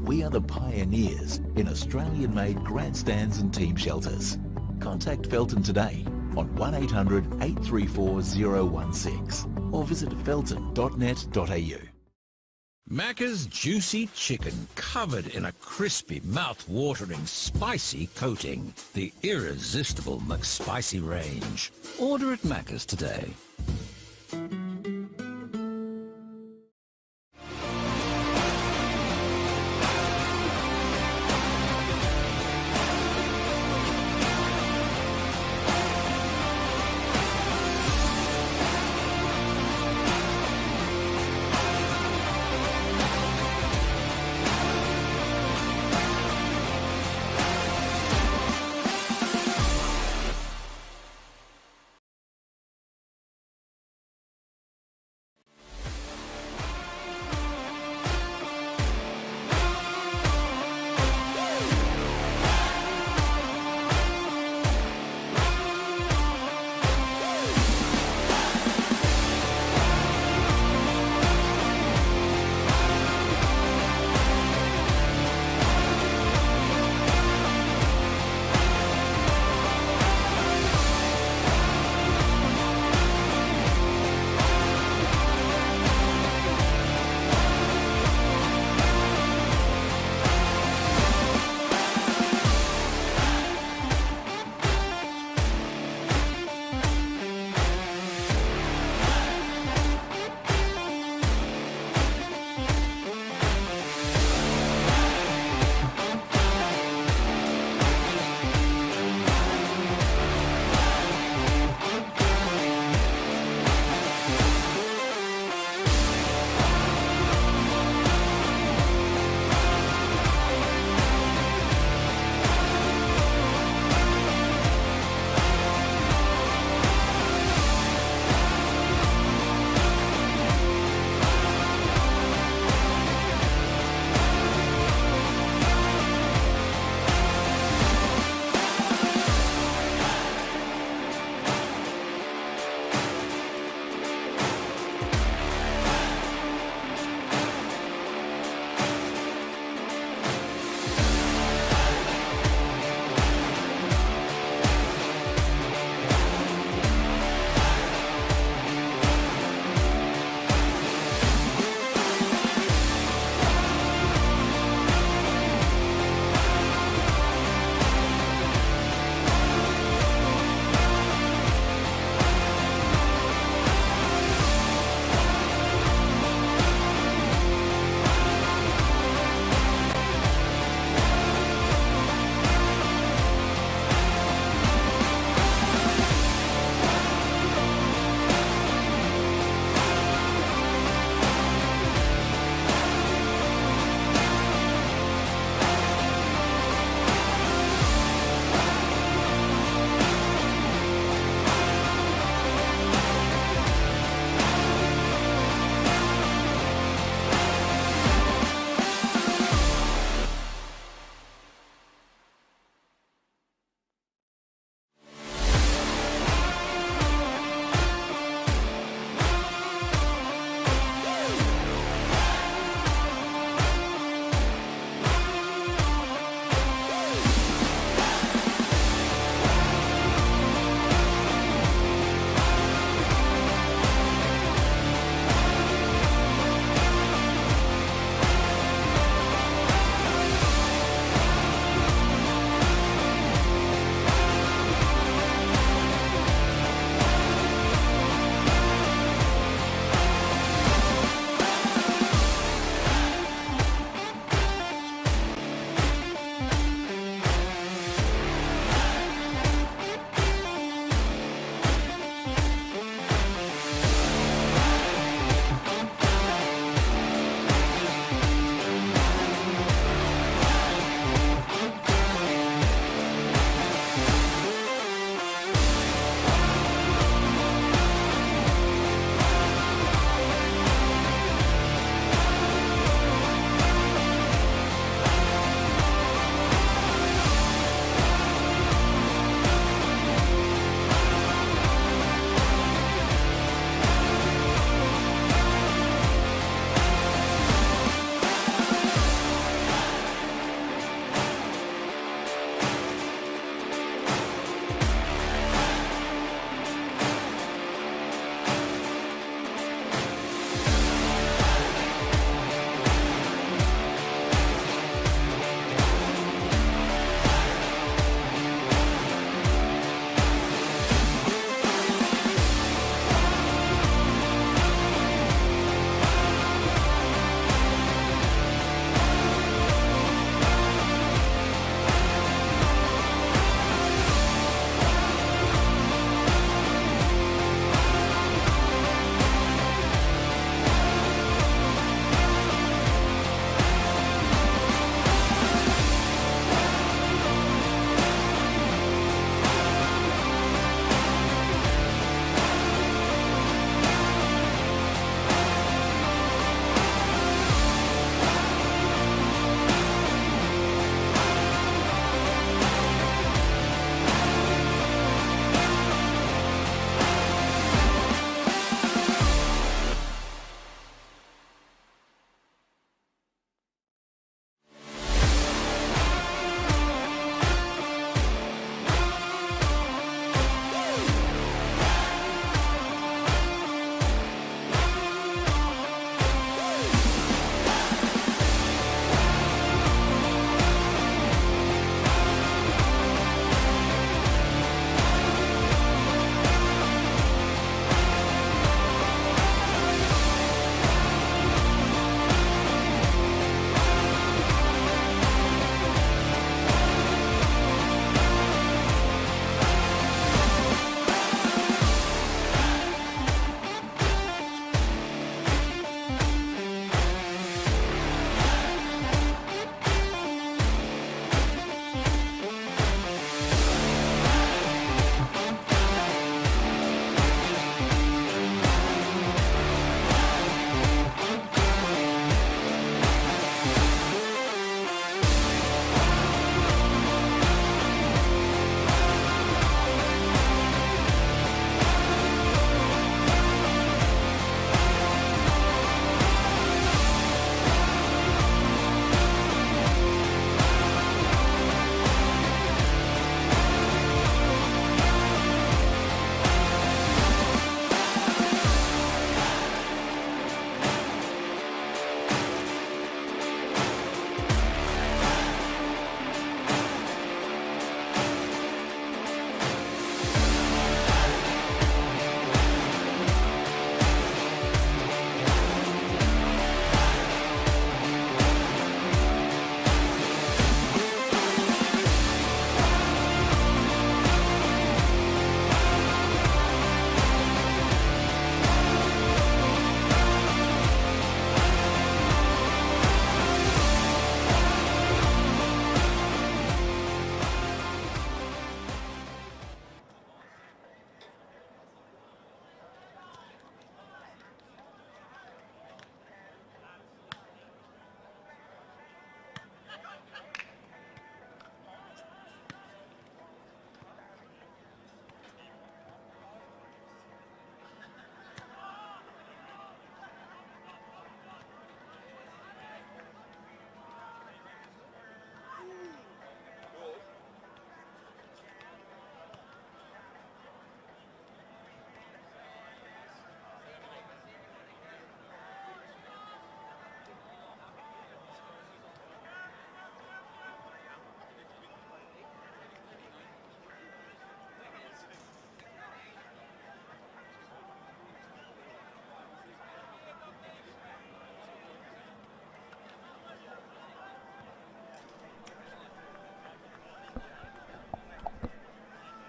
We are the pioneers in Australian-made grandstands and team shelters. Contact Felton today on 1800 834 016 or visit felton.net.au. Macca's juicy chicken covered in a crispy, mouth-watering, spicy coating. The irresistible McSpicy range. Order at Macca's today.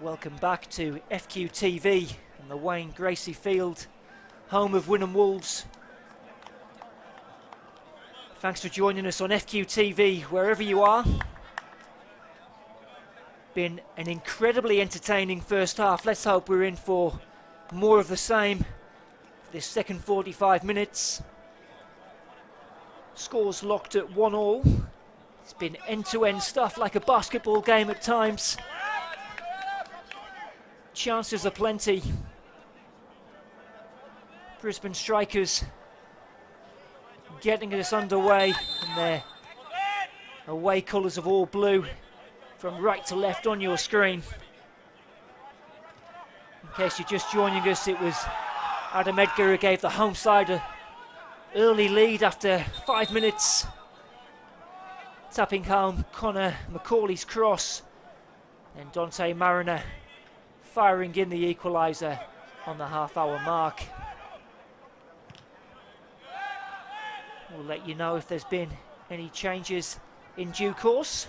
Welcome back to FQTV and the Wayne Gracie Field, home of Wynnum Wolves. Thanks for joining us on FQTV wherever you are. Been an incredibly entertaining first half. Let's hope we're in for more of the same for this second 45 minutes. Scores locked at 1-1. It's been end-to-end stuff like a basketball game at times. Chances are plenty. Brisbane strikers getting us underway in their away colours of all blue from right to left on your screen. In case you're just joining us, it was Adam Edgar who gave the home side an early lead after 5 minutes, tapping home Connor McCauley's cross, and Dante Mariner firing in the equaliser on the half-hour mark. We'll let you know if there's been any changes in due course.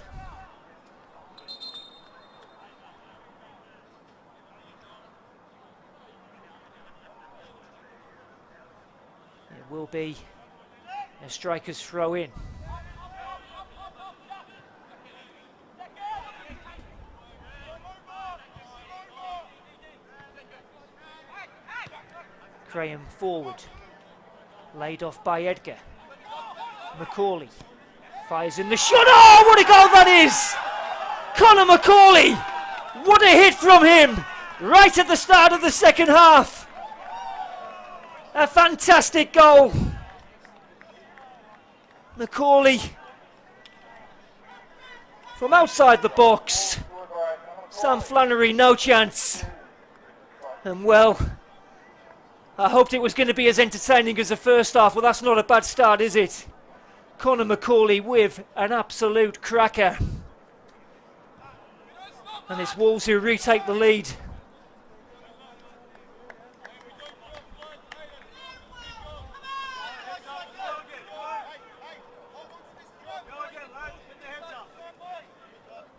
It will be a striker's throw in. Graham forward, laid off by Edgar. McCauley fires in the shot. Oh, what a goal that is! Connor McCauley! What a hit from him right at the start of the second half. A fantastic goal. McCauley from outside the box. Sam Flannery, no chance. And well, I hoped it was going to be as entertaining as the first half. Well, that's not a bad start, is it? Connor McCauley with an absolute cracker. And it's Wolves who retake the lead.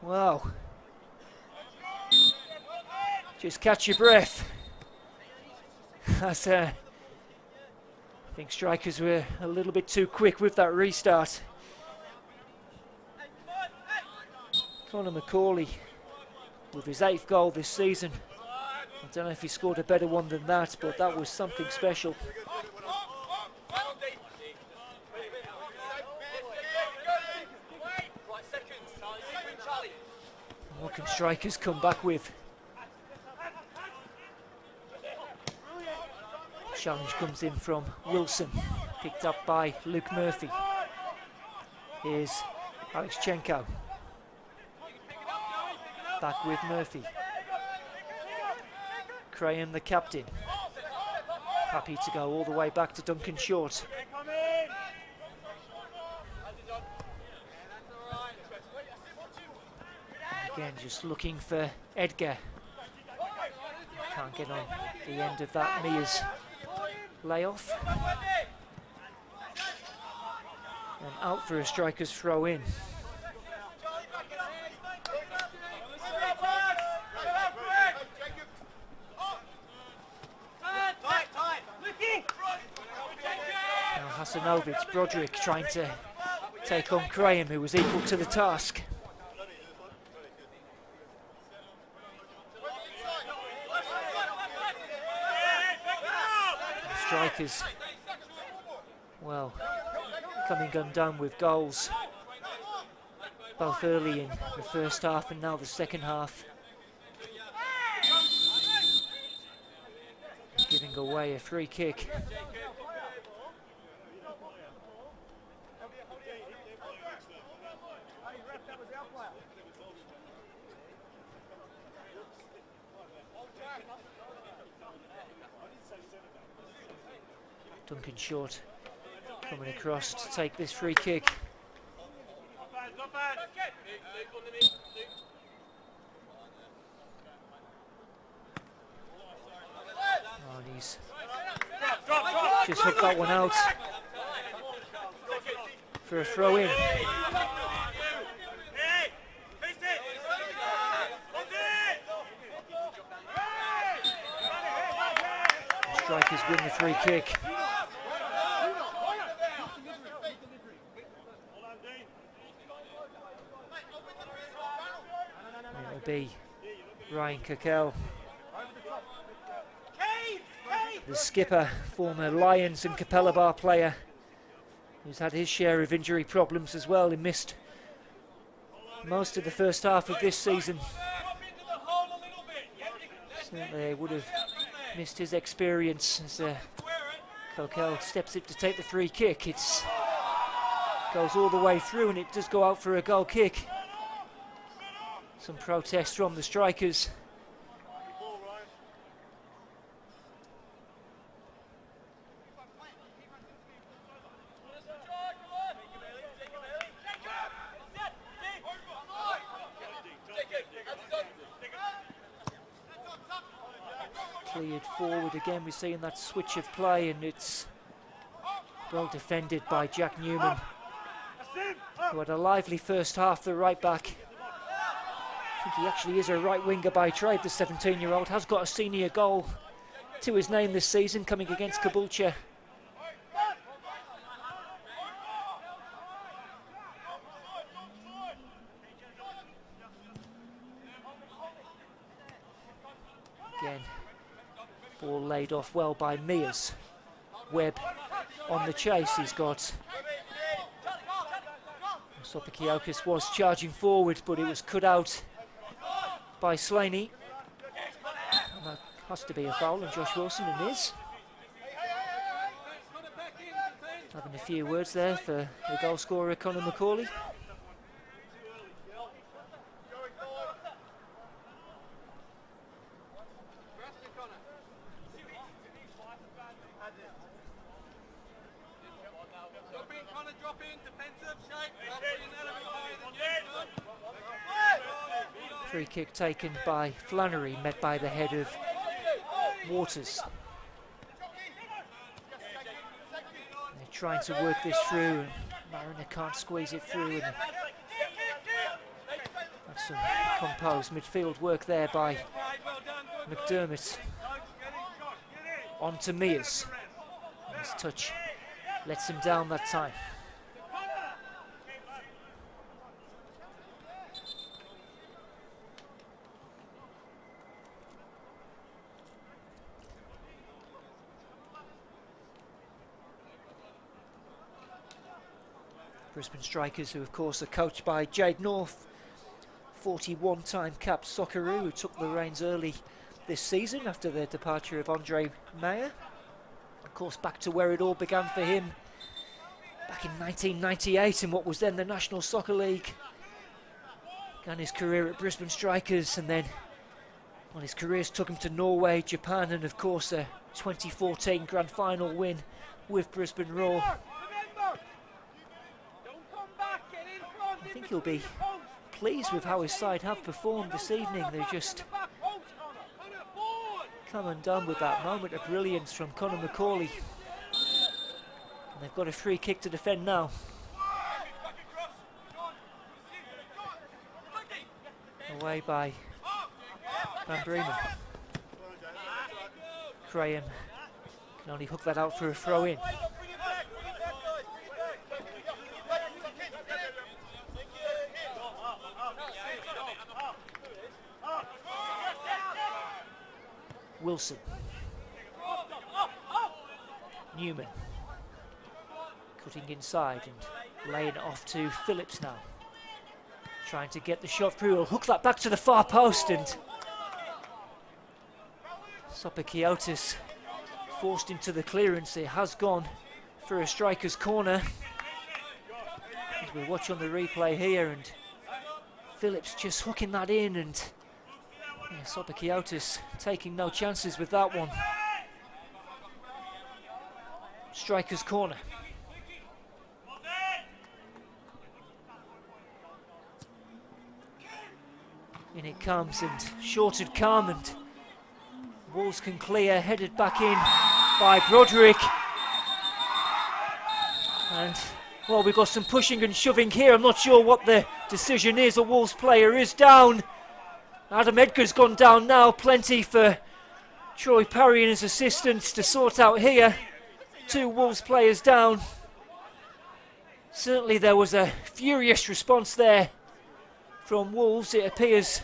Wow. Just catch your breath. That's, I think strikers were a little bit too quick with that restart. Connor McCauley with his 8th goal this season. I don't know if he scored a better one than that, but that was something special. What can strikers come back with? Challenge comes in from Wilson, picked up by Luke Murphy. Here's Alexchenko. Back with Murphy. Graham, the captain, happy to go all the way back to Duncan Short. Again, just looking for Edgar. Can't get on the end of that Mia's layoff. And out for a striker's throw in. Now Hasanovic, Broderick trying to take on Graham, who was equal to the task. Strikers, well, coming undone with goals, both early in the first half and now the second half. Giving away a free kick. Duncan Short coming across to take this free kick. Oh, and he's just hooked that one out for a throw in. Strikers win the free kick. It'll be Ryan Kirkell, the skipper, former Lions and Capella Bar player, who's had his share of injury problems as well. He missed most of the first half of this season. Certainly would have missed his experience as Kirkell steps up to take the free kick. It goes all the way through and it does go out for a goal kick. Some protest from the Strikers. Cleared forward again, we're seeing that switch of play, and it's well defended by Jack Newman, who had a lively first half, the right back. I think he actually is a right winger by trade, the 17-year-old. Has got a senior goal to his name this season, coming against Caboolture. Again, ball laid off well by Mears. Webb on the chase, he's got... Sopakiokis was charging forward, but it was cut out by Slaney. And that has to be a foul on Josh Wilson, and is. Having a few words there for the goal scorer, Conor McCauley. Free kick taken by Flannery, met by the head of Waters. They're trying to work this through, and Mariner can't squeeze it through. And that's some composed midfield work there by McDermott. On to Mears. His touch lets him down that time. Brisbane Strikers, who of course are coached by Jade North, 41-time capped Socceroo, who took the reins early this season after the departure of Andre Mayer. Of course, back to where it all began for him back in 1998 in what was then the National Soccer League. Began his career at Brisbane Strikers, and then his careers took him to Norway, Japan, and of course a 2014 grand final win with Brisbane Roar. I think he'll be pleased with how his side have performed this evening. They've just come undone with that moment of brilliance from Conor McCauley. And they've got a free kick to defend now. Away by Van Bremen. Graham can only hook that out for a throw in. Wilson. Newman. Cutting inside and laying it off to Phillips now. Trying to get the shot through. He'll hook that back to the far post, and Sopakiotis forced into the clearance. It has gone for a striker's corner. As we watch on the replay here, and Phillips just hooking that in, and Sopakiotis taking no chances with that one. Striker's corner. In it comes, and shorted come, and Wolves can clear, headed back in by Broderick. And well, we've got some pushing and shoving here. I'm not sure what the decision is. A Wolves player is down. Adam Edgar's gone down now. Plenty for Troy Parry and his assistants to sort out here. 2 Wolves players down. Certainly there was a furious response there from Wolves. It appears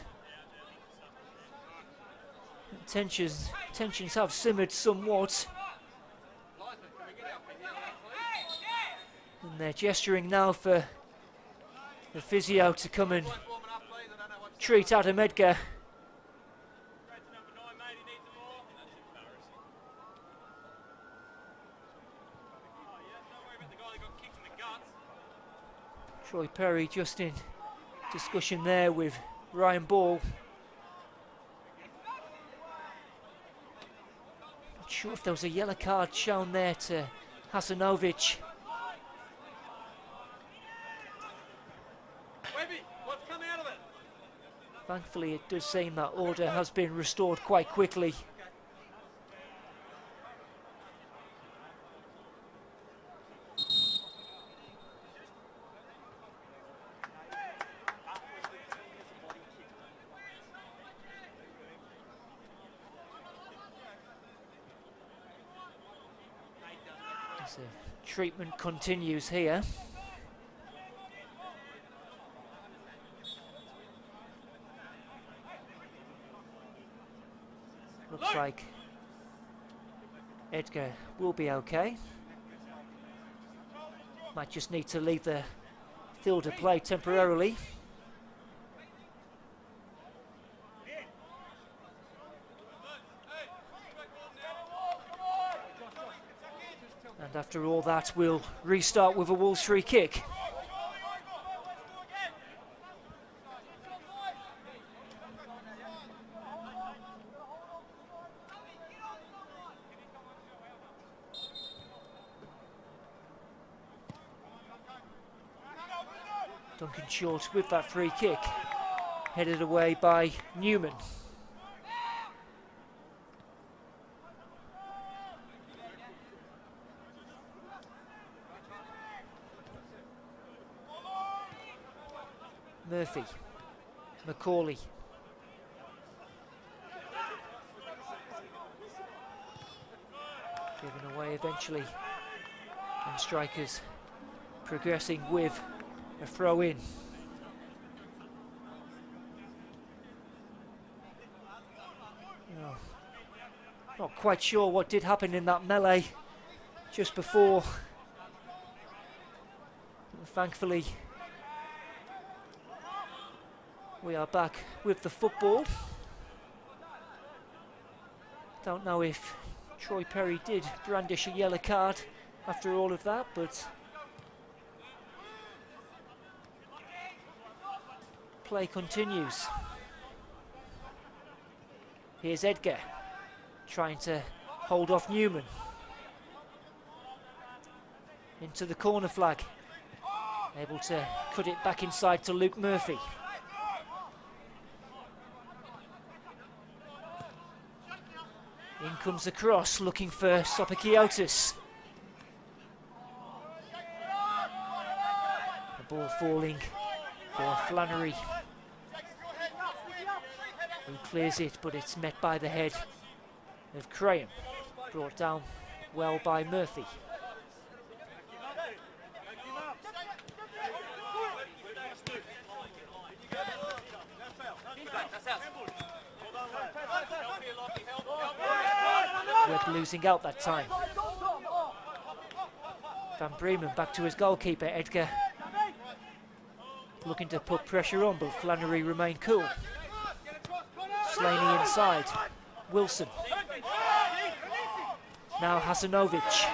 tensions have simmered somewhat. And they're gesturing now for the physio to come and treat Adam Edgar. Troy Perry just in discussion there with Ryan Ball. Not sure if there was a yellow card shown there to Hasanovic. Thankfully it does seem that order has been restored quite quickly. So treatment continues here. Looks like Edgar will be okay. Might just need to leave the field of play temporarily. And after all that, we'll restart with a Wolves free kick. Duncan Short with that free kick, headed away by Newman. Murphy, Macaulay. Given away eventually, and strikers progressing with a throw in. Oh, not quite sure what did happen in that melee just before. Thankfully, we are back with the football. Don't know if Troy Perry did brandish a yellow card after all of that, but play continues. Here's Edgar trying to hold off Newman. Into the corner flag. Able to cut it back inside to Luke Murphy. In comes the cross, looking for Sopakiotis. The ball falling for Flannery, who clears it, but it's met by the head of Graham. Brought down well by Murphy. Webb losing out that time. Van Bremen back to his goalkeeper, Edgar. Looking to put pressure on, but Flannery remained cool. Slaney inside. Wilson. Now Hasanovic.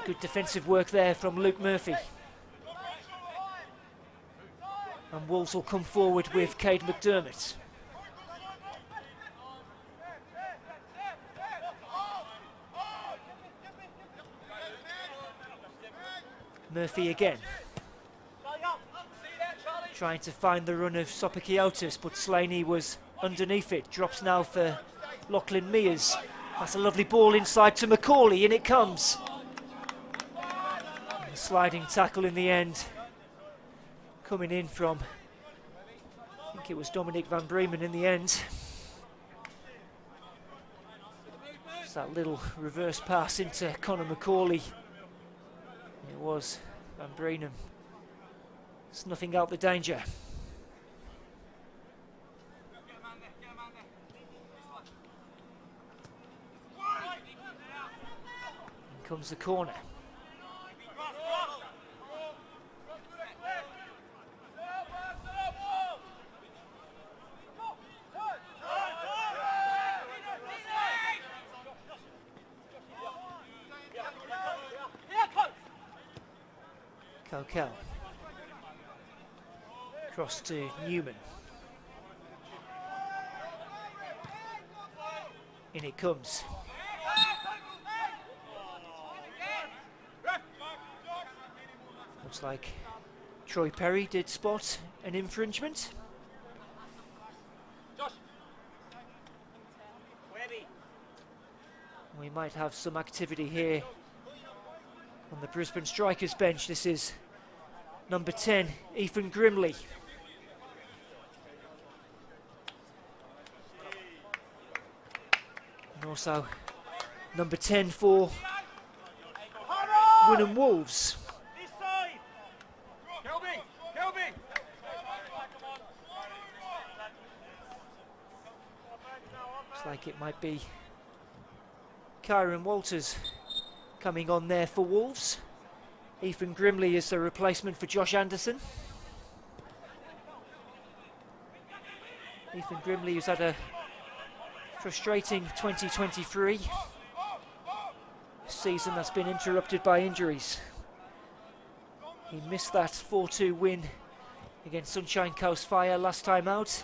Good defensive work there from Luke Murphy. And Wolves will come forward with Cade McDermott. Murphy again. Trying to find the run of Sopakiotis, but Slaney was underneath it. Drops now for Lachlan Mears. That's a lovely ball inside to Macaulay, in it comes. And a sliding tackle in the end. Coming in from, I think it was Dominic Van Bremen in the end. Just that little reverse pass into Conor McCauley. It was Van Brenum snuffing out the danger. In comes the corner. Coquel. Cross to Newman. In it comes. Looks like Troy Perry did spot an infringement. We might have some activity here on the Brisbane strikers bench. This is number 10, Ethan Grimley. And also number 10 for Wynnum Wolves. Looks like it might be Kyron Walters coming on there for Wolves. Ethan Grimley is the replacement for Josh Anderson. Ethan Grimley has had a frustrating 2023 season that's been interrupted by injuries. He missed that 4-2 win against Sunshine Coast Fire last time out.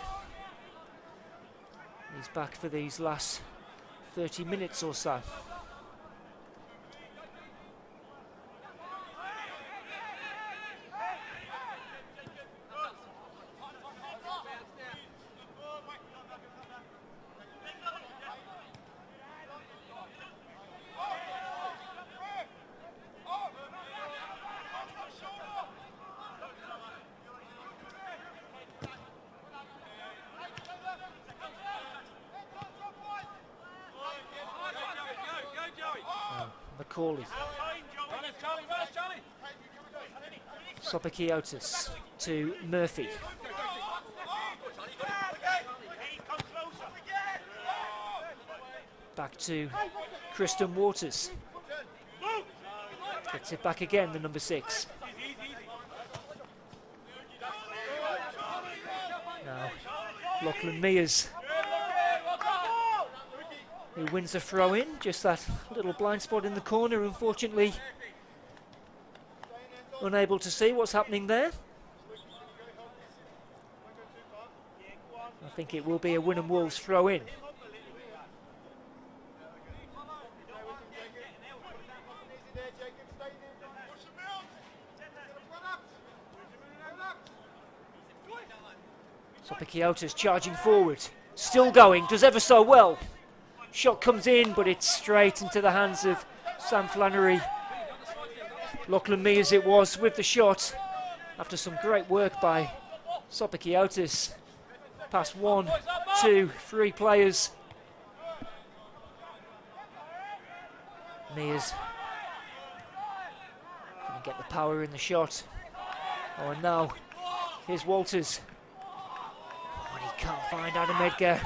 He's back for these last 30 minutes or so. McCauley. Sopakiotis to Murphy. Back to Kristen Waters. Gets it back again, the number 6. Now, Lachlan Mears, who wins a throw in, just that little blind spot in the corner, unfortunately unable to see what's happening there. I think it will be a Wynnum Wolves throw in. Sopakiotis charging forward, still going, does ever so well. Shot comes in, but it's straight into the hands of Sam Flannery. Lachlan Mears it was with the shot after some great work by Sopakiotis. Past 1, 2, 3 players. Mears can get the power in the shot. Oh, and now here's Walters. Oh, and he can't find Adam Edgar.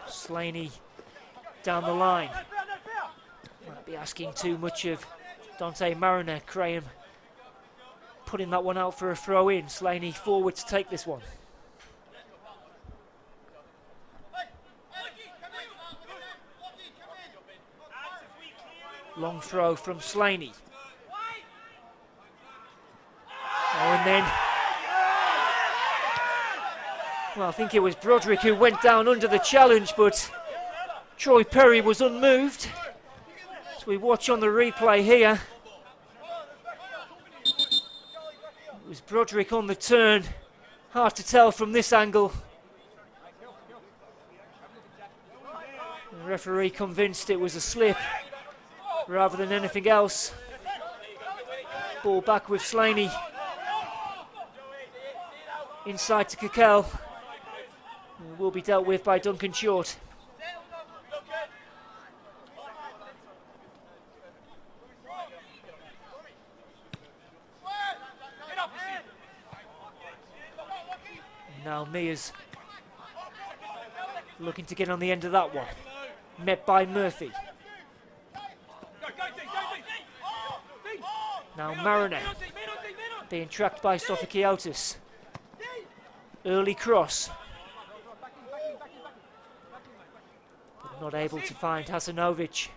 Slaney down the line. Might be asking too much of Dante Mariner. Graham putting that one out for a throw in. Slaney forward to take this one. Long throw from Slaney. Oh, and then, well, I think it was Broderick who went down under the challenge, but Troy Perry was unmoved. As we watch on the replay here, it was Broderick on the turn. Hard to tell from this angle. The referee convinced it was a slip rather than anything else. Ball back with Slaney. Inside to Kakel. Will be dealt with by Duncan Short. Now Mears looking to get on the end of that one. Met by Murphy. Now Mariner being tracked by Sofokiotis. Early cross. But not able to find Hasanovic.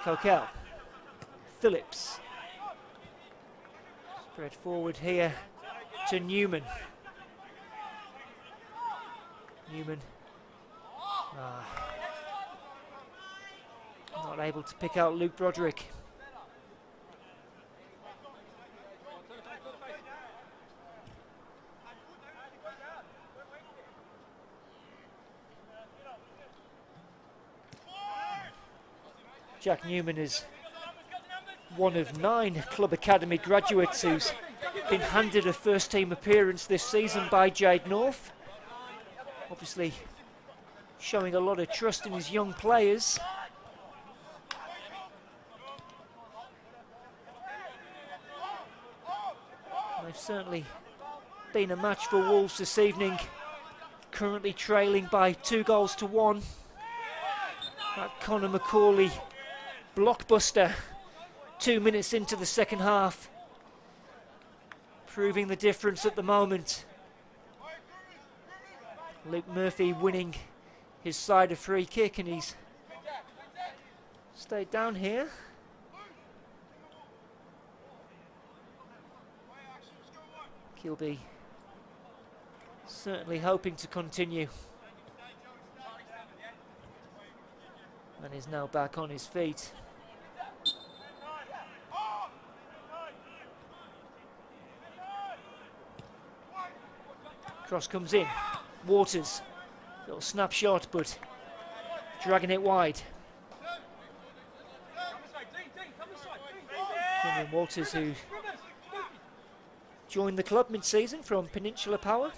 Coquel. Phillips. Spread forward here to Newman. Newman. Not able to pick out Luke Broderick. Jack Newman is one of 9 Club Academy graduates who's been handed a first team appearance this season by Jade North. Obviously showing a lot of trust in his young players. They've certainly been a match for Wolves this evening, currently trailing by 2-1. That Connor McCauley blockbuster 2 minutes into the second half, proving the difference at the moment. Luke Murphy winning his side a free kick, and he's stayed down here. He'll be certainly hoping to continue, and is now back on his feet. Cross comes in. Waters. Little snapshot, but dragging it wide. Cameron Walters, who joined the club mid-season from Peninsula Power.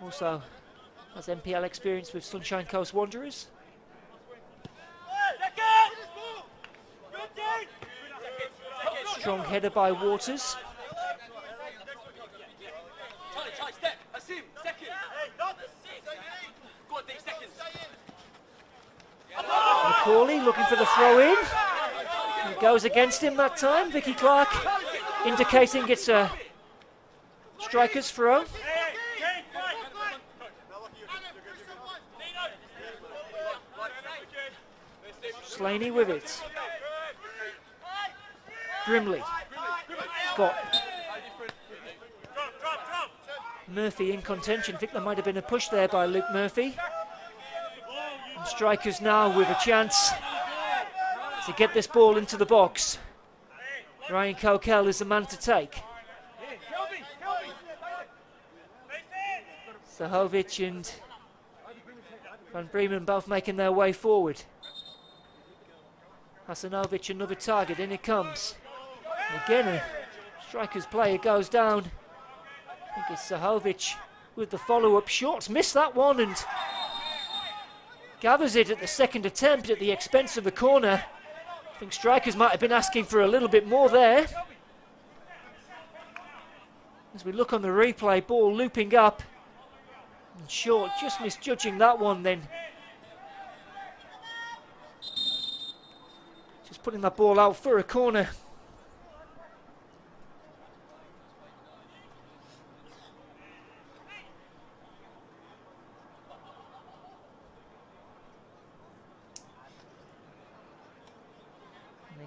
Also has NPL experience with Sunshine Coast Wanderers. Strong header by Waters. McCauley looking for the throw in. It goes against him that time. Vicky Clark indicating it's a striker's throw. Slaney with it. Grimley. Got Murphy in contention. I think there might have been a push there by Luke Murphy. And strikers now with a chance to get this ball into the box. Ryan Coquel is the man to take. Zahovic and Van Bremen both making their way forward. Hasanovic another target, in it comes. Again a striker's player goes down. I think it's Zahovic with the follow-up. Shorts missed that one and gathers it at the second attempt at the expense of the corner. I think strikers might have been asking for a little bit more there. As we look on the replay, ball looping up. And Short just misjudging that one then. Just putting that ball out for a corner.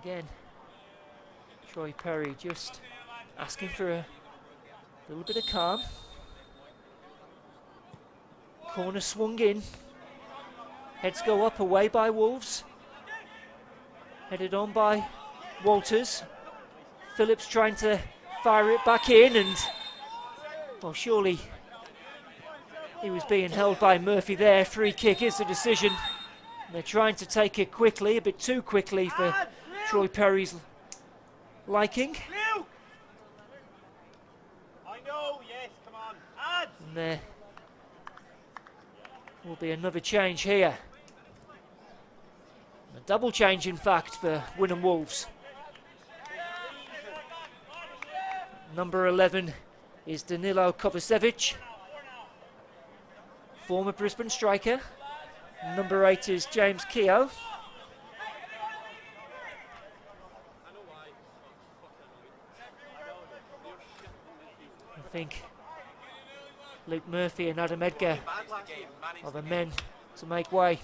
Again, Troy Perry just asking for a little bit of calm. Corner swung in. Heads go up, away by Wolves. Headed on by Walters. Phillips trying to fire it back in, and well, surely he was being held by Murphy there. Free kick is the decision. They're trying to take it quickly, a bit too quickly for Troy Perry's liking. I know, yes, come on. And there will be another change here. A double change, in fact, for Wynnum Wolves. Number 11 is Danilo Kovacevic, former Brisbane striker. Number 8 is James Keogh. I think Luke Murphy and Adam Edgar are the men to make way.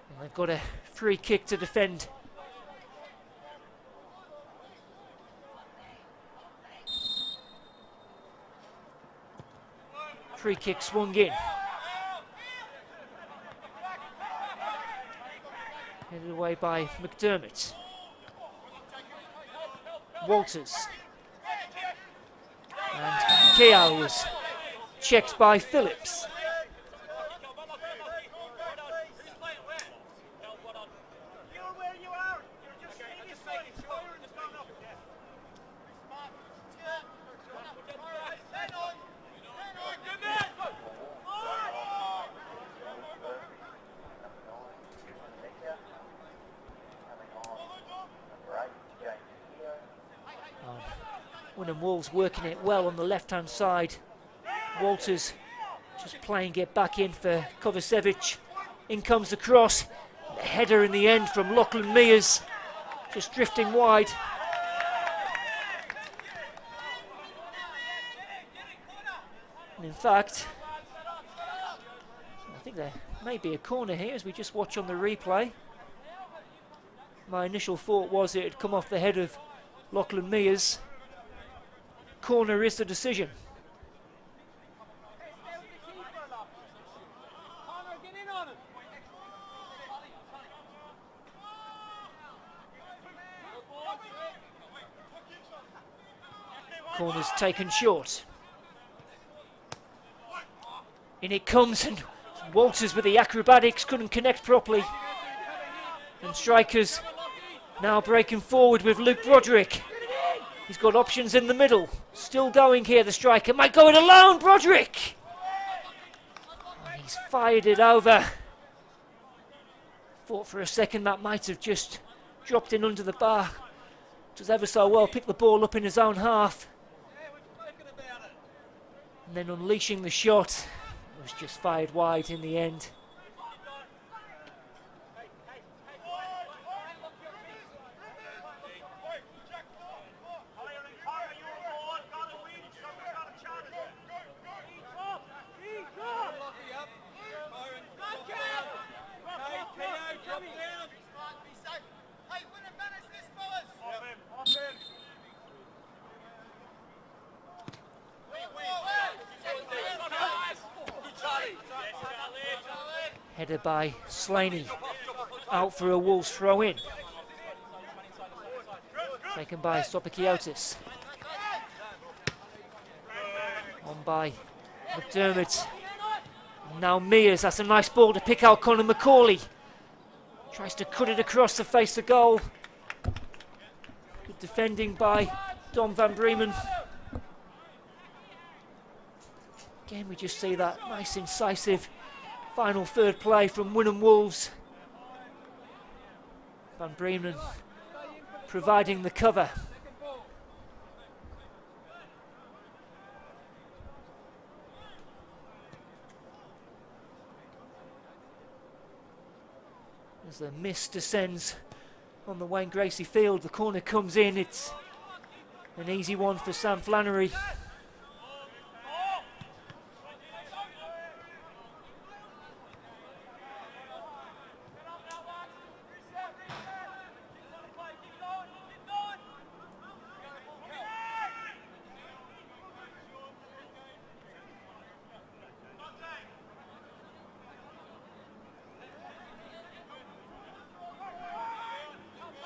And they've got a free kick to defend. Free kick swung in. Headed away by McDermott. Walters. And Keogh was checked by Phillips. Wynnum Wolves working it well on the left-hand side. Walters just playing it back in for Kovacevic. In comes the cross. The header in the end from Lachlan Mears, just drifting wide. And in fact, I think there may be a corner here as we just watch on the replay. My initial thought was it had come off the head of Lachlan Mears. Corner is the decision. Corner's taken short. In it comes, and Walters with the acrobatics couldn't connect properly. And strikers now breaking forward with Luke Broderick. He's got options in the middle. Still going here, the striker. Might go it alone, Broderick! And he's fired it over. Thought for a second that might have just dropped in under the bar. Does ever so well pick the ball up in his own half. And then unleashing the shot. It was just fired wide in the end. Headed by Slaney, out for a Wolves throw in. Taken by Sopakiotis. On by McDermott. Now Mears, that's a nice ball to pick out Conor McCauley. Tries to cut it across to face the goal. Good defending by Dom van Bremen. Again, we just see that nice incisive final third play from Wynnum Wolves. Van Bremen providing the cover. As the mist descends on the Wayne Gracie field, the corner comes in. It's an easy one for Sam Flannery.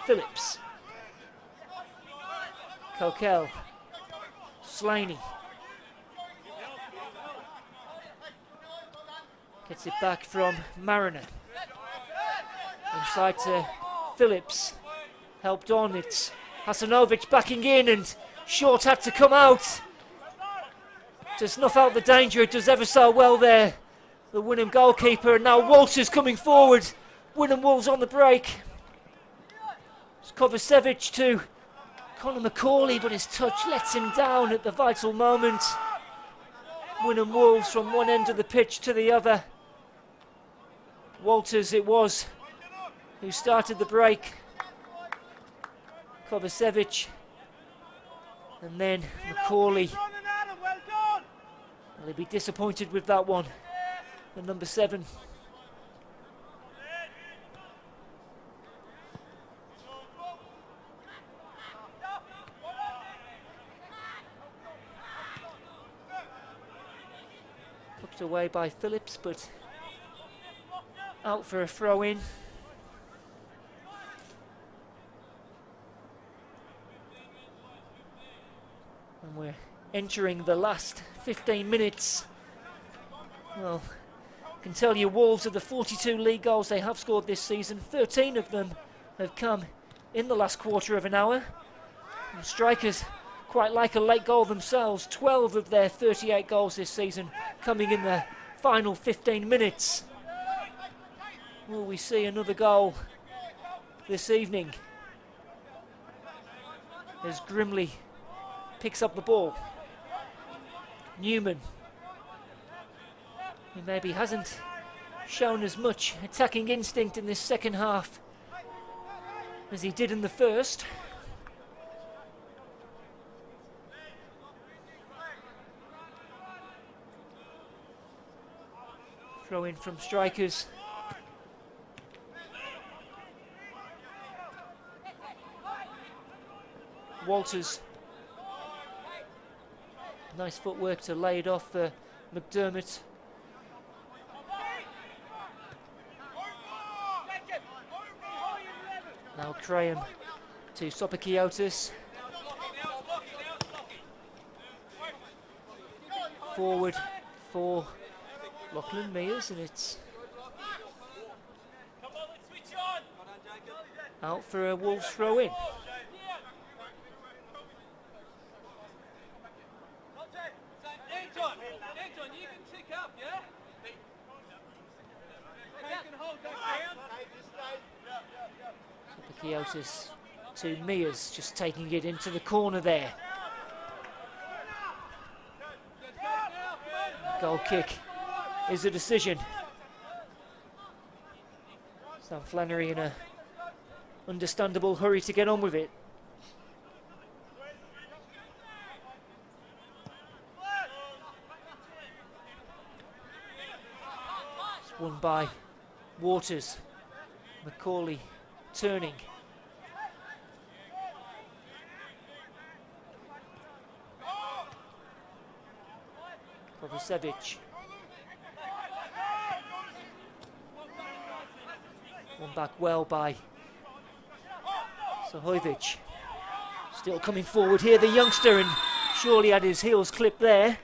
Phillips. Coquel. Slaney. Gets it back from Mariner. Inside to Phillips. Helped on, it's Hasanovic backing in, and Short had to come out to snuff out the danger. It does ever so well there, the Wynnum goalkeeper, and now Walters coming forward. Wynnum Wolves on the break. It's Kovacevic to Conor Macaulay, but his touch lets him down at the vital moment. Wynnum Wolves from one end of the pitch to the other. Walters it was who started the break. Kovacevic, and then Macaulay. Will he be disappointed with that one? The number 7. Hooked away by Phillips, but out for a throw in. And we're entering the last 15 minutes. Well, I can tell you Wolves, of the 42 league goals they have scored this season, 13 of them have come in the last quarter of an hour. And strikers quite like a late goal themselves. 12 of their 38 goals this season coming in the final 15 minutes. Will we see another goal this evening as Grimley picks up the ball? Newman, who maybe hasn't shown as much attacking instinct in this second half as he did in the first. Throw in from strikers. Walters. Nice footwork to lay it off for McDermott. Now Graham to Sopakiotis. Forward for Lachlan Mears, and it's out for a Wolves throw in. Sopakiotis to Mears, just taking it into the corner there. Goal kick is a decision. Sam Flannery in a understandable hurry to get on with it. It's won by Waters. Macaulay turning. Kovacevic. Won back well by Sahovic. Still coming forward here, the youngster, and surely had his heels clipped there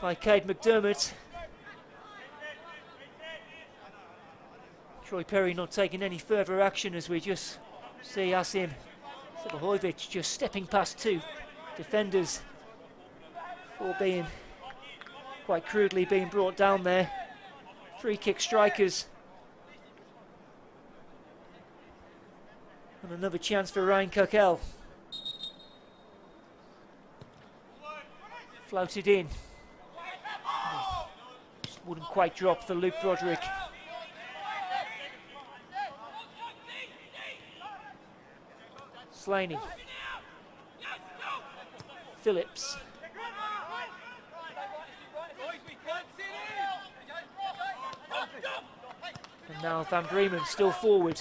by Cade McDermott. Troy Perry not taking any further action as we just see Asim Sahovic just stepping past two defenders before being quite crudely being brought down there. Free kick strikers. And another chance for Ryan Coquel. Floated in. Just wouldn't quite drop for Luke Broderick. Slaney. Phillips. And now Van Bremen still forward.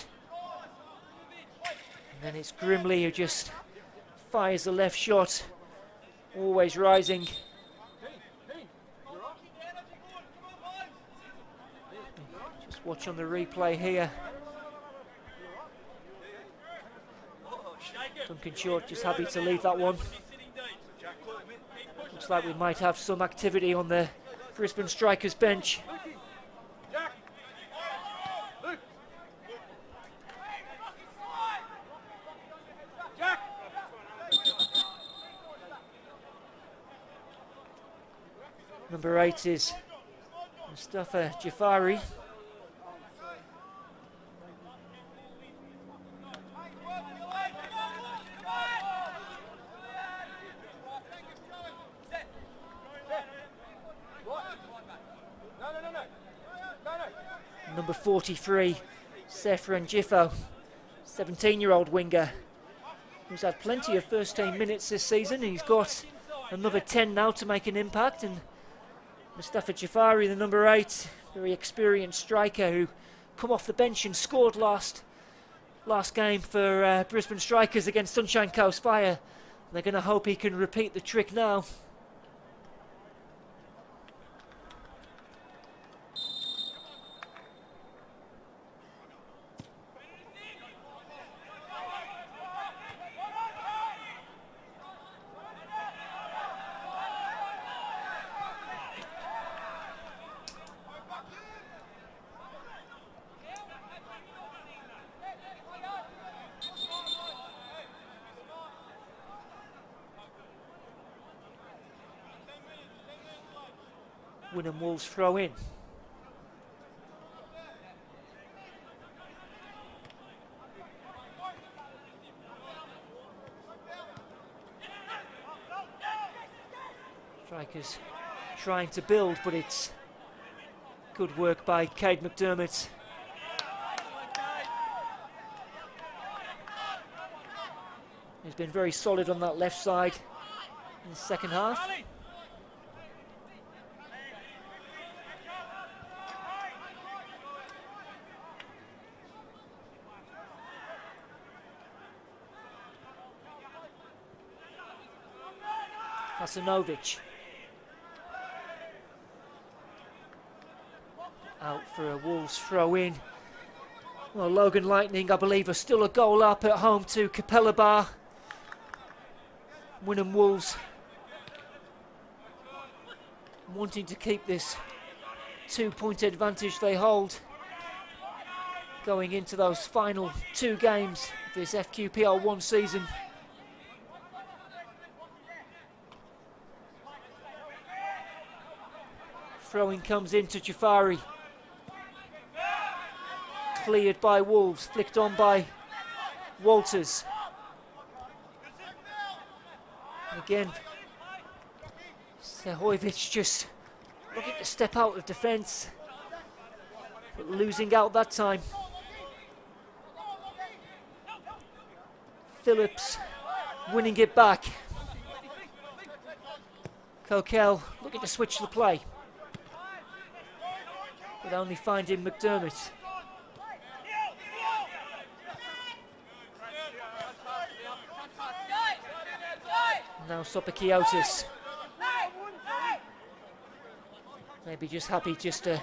And then it's Grimley who just fires the left shot. Always rising. Just watch on the replay here. Duncan Short just happy to leave that one. Looks like we might have some activity on the Brisbane Strikers bench. Number 8 is Mustafa Jafari. Number 43, Sefran Jifo, 17-year-old winger, who's had plenty of first-team minutes this season. He's got another 10 now to make an impact, and Mustafa Jafari, the number 8, very experienced striker who come off the bench and scored last game for Brisbane Strikers against Sunshine Coast Fire. They're going to hope he can repeat the trick now. Wynnum Wolves throw in. Strikers trying to build, but it's good work by Cade McDermott. He's been very solid on that left side in the second half. Hasanovic out for a Wolves throw in. Well, Logan Lightning, I believe, are still a goal up at home to Capella Bar. Wynnum Wolves wanting to keep this 2-point advantage they hold going into those final 2 games of this FQPL 1 season. Throwing comes into Jafari. Cleared by Wolves, flicked on by Walters. And again, Sehojevic just looking to step out of defence, but losing out that time. Phillips winning it back. Coquel looking to switch the play, but only finding McDermott. Now Sopakiotis. Maybe just happy just to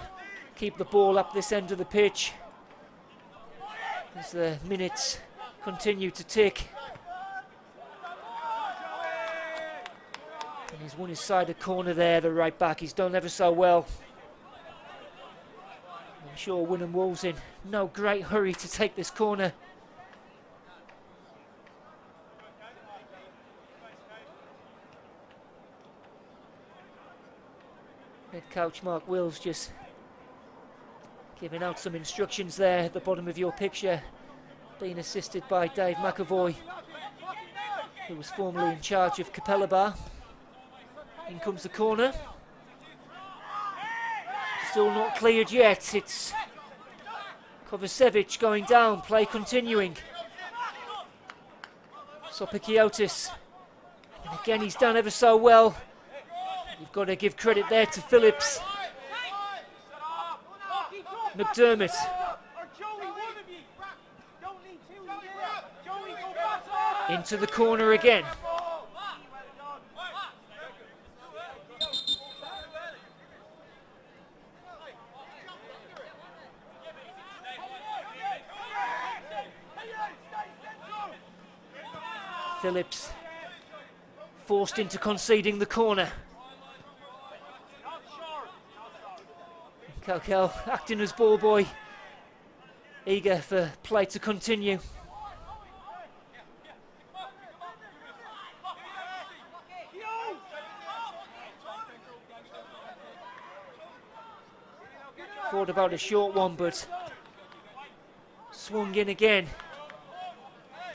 keep the ball up this end of the pitch as the minutes continue to tick. And he's won his side a corner there, the right back. He's done ever so well. I'm sure Wynnum Wolves in no great hurry to take this corner. Head coach Mark Wills just giving out some instructions there at the bottom of your picture, being assisted by Dave McAvoy, who was formerly in charge of Capella Bar. In comes the corner. Still not cleared yet. It's Kovacevic going down, play continuing. Sopakiotis. And again, he's done ever so well. You've got to give credit there to Phillips. McDermott. Into the corner again. Phillips forced into conceding the corner. Coco acting as ball boy, eager for play to continue. Thought about a short one, but swung in again.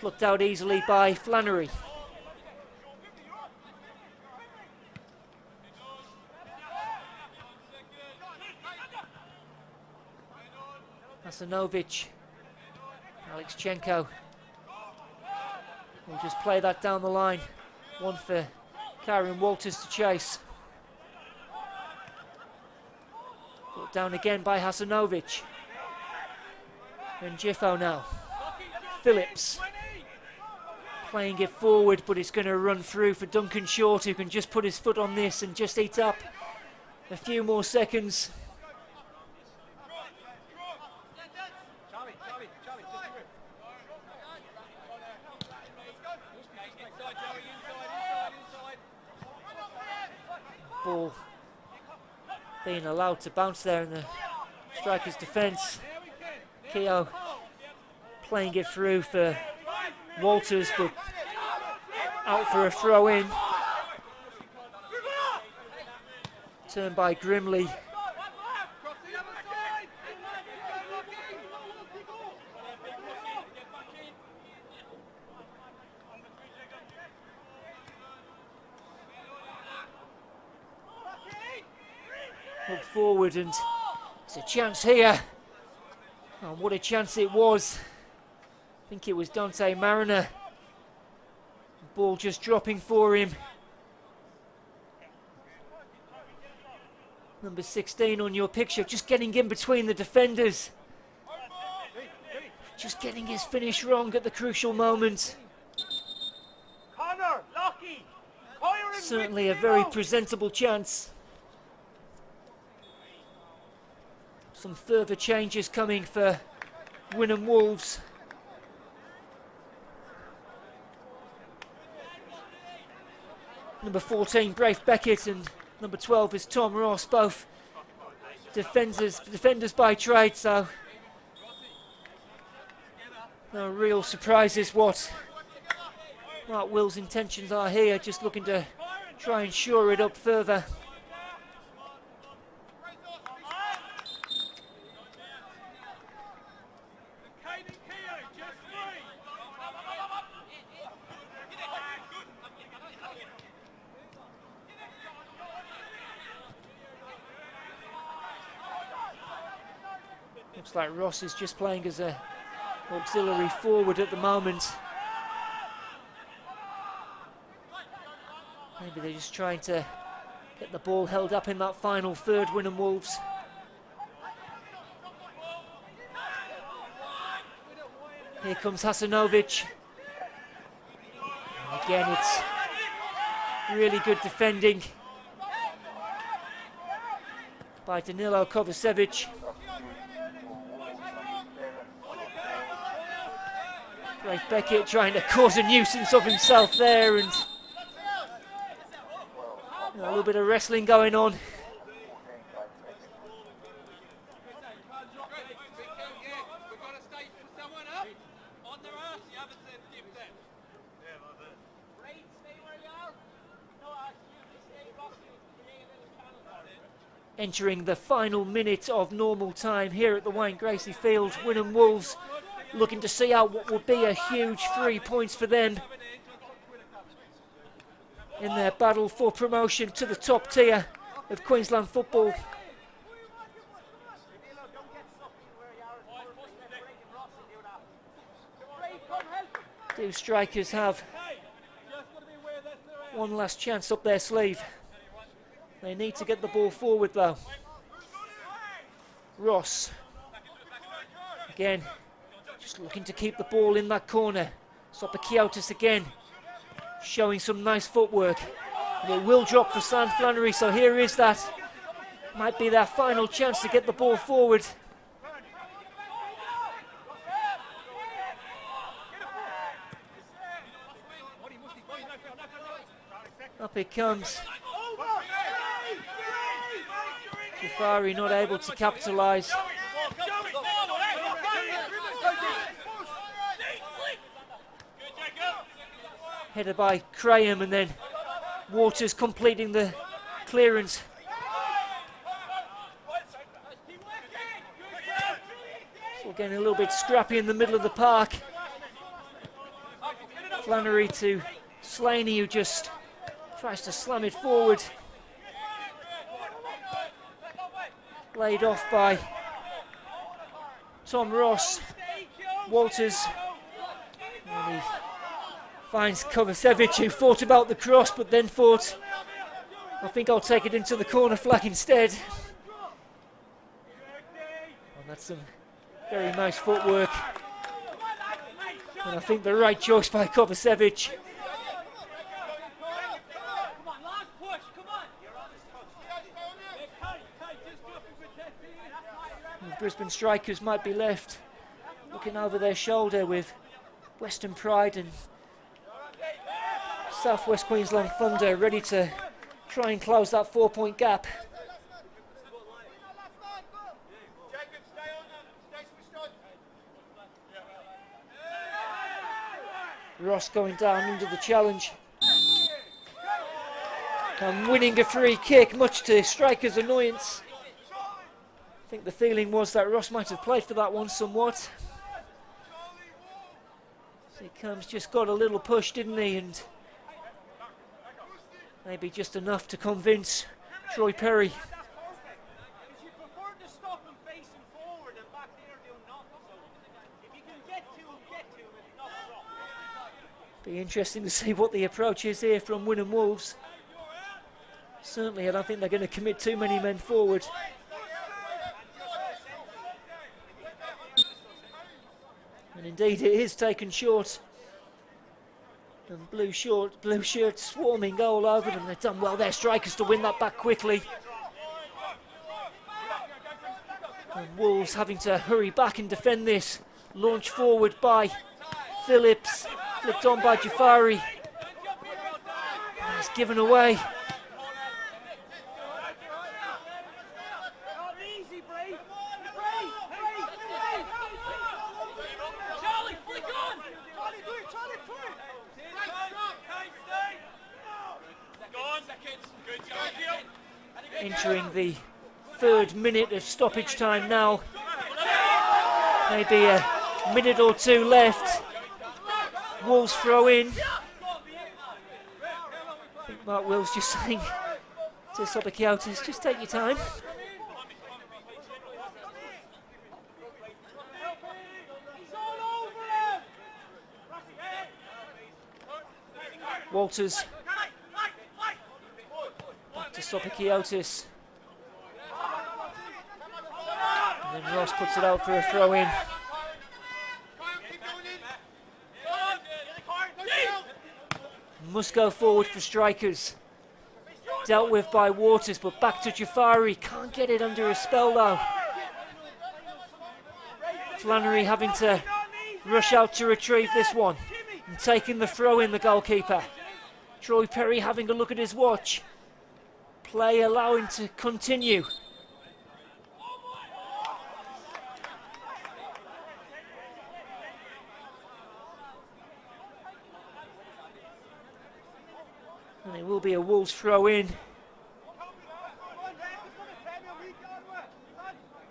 Plucked out easily by Flannery. Hasanovic, Alexchenko will just play that down the line. One for Karen Walters to chase. Brought down again by Hasanovic. And Jiffo now. Phillips playing it forward, but it's going to run through for Duncan Short, who can just put his foot on this and just eat up a few more seconds. Ball being allowed to bounce there in the striker's defence. Keogh playing it through for Walters, but out for a throw in. Turned by Grimley. Look forward, and there's a chance here. Oh, what a chance it was. I think it was Dante Mariner. Ball just dropping for him. Number 16 on your picture, just getting in between the defenders. Just getting his finish wrong at the crucial moment. Certainly a very presentable chance. Some further changes coming for Wynnum Wolves. Number 14, Braith Beckett, and number 12 is Tom Ross, both defenders by trade, so no real surprises what Mark Will's intentions are here, just looking to try and shore it up further. Looks like Ross is just playing as an auxiliary forward at the moment. Maybe they're just trying to get the ball held up in that final third, Wynnum Wolves. Here comes Hasanovic. Again, it's really good defending by Danilo Kovacevic. Braith Beckett trying to cause a nuisance of himself there, and a little bit of wrestling going on. Entering the final minute of normal time here at the Wayne Gracie Field, Wynnum Wolves looking to see out what would be a huge 3 points for them in their battle for promotion to the top tier of Queensland football. Do strikers have one last chance up their sleeve? They need to get the ball forward though. Ross, again, just looking to keep the ball in that corner. Sopakiotis again, showing some nice footwork. And it will drop for Sam Flannery, so here is that. Might be their final chance to get the ball forward. Up it comes. Jafari not able to capitalise. Headed by Graham, and then Waters completing the clearance. So getting a little bit scrappy in the middle of the park. Flannery to Slaney, who just tries to slam it forward. Laid off by Tom Ross. Walters. And he finds Kovacevic, who thought about the cross but then thought, I think I'll take it into the corner flag instead. And that's some very nice footwork. And I think the right choice by Kovacevic. The Brisbane strikers might be left looking over their shoulder with Western Pride and South West Queensland Thunder ready to try and close that 4-point gap. Ross going down under the challenge and winning a free kick, much to strikers' annoyance. I think the feeling was that Ross might have played for that one somewhat. So he comes, just got a little push, didn't he? And maybe just enough to convince Troy Perry. Be interesting to see what the approach is here from Wynnum Wolves. Certainly, I don't think they're going to commit too many men forward. And indeed, it is taken short. And blue shirt swarming all over them. They've done well, their strikers, to win that back quickly. And Wolves having to hurry back and defend this. Launch forward by Phillips. Flipped on by Jafari. And it's given away. Entering the 3rd minute of stoppage time now. Maybe a minute or two left. Wolves throw in. I think Mark Wills just saying to Sobakiautis, just take your time. Walters. Back to Sobakiautis. And then Ross puts it out for a throw in. Must go forward for strikers. Dealt with by Waters, but back to Jafari. Can't get it under a spell though. Flannery having to rush out to retrieve this one. And taking the throw in, the goalkeeper. Troy Perry having a look at his watch. Play allowing to continue. And it will be a Wolves throw in.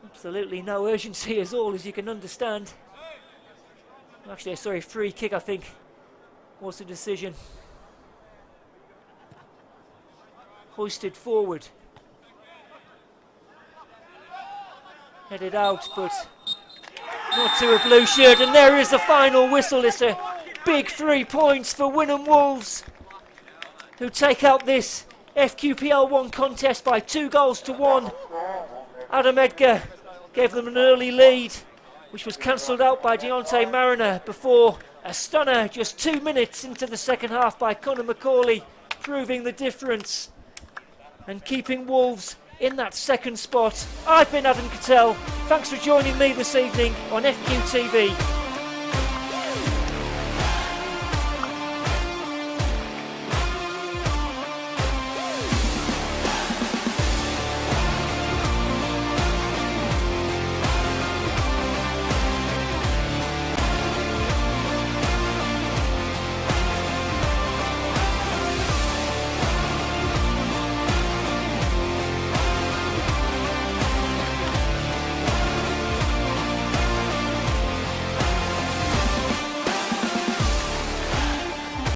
Absolutely no urgency at all, as you can understand. Actually, sorry, free kick, I think, was the decision. Hoisted forward. Headed out, but not to a blue shirt. And there is the final whistle. It's a big 3 points for Wynnum Wolves, who take out this FQPL 1 contest by 2-1. Adam Edgar gave them an early lead, which was cancelled out by Deontay Mariner before a stunner just 2 minutes into the second half by Conor McCauley, proving the difference and keeping Wolves in that second spot. I've been Adam Cattell. Thanks for joining me this evening on FQTV.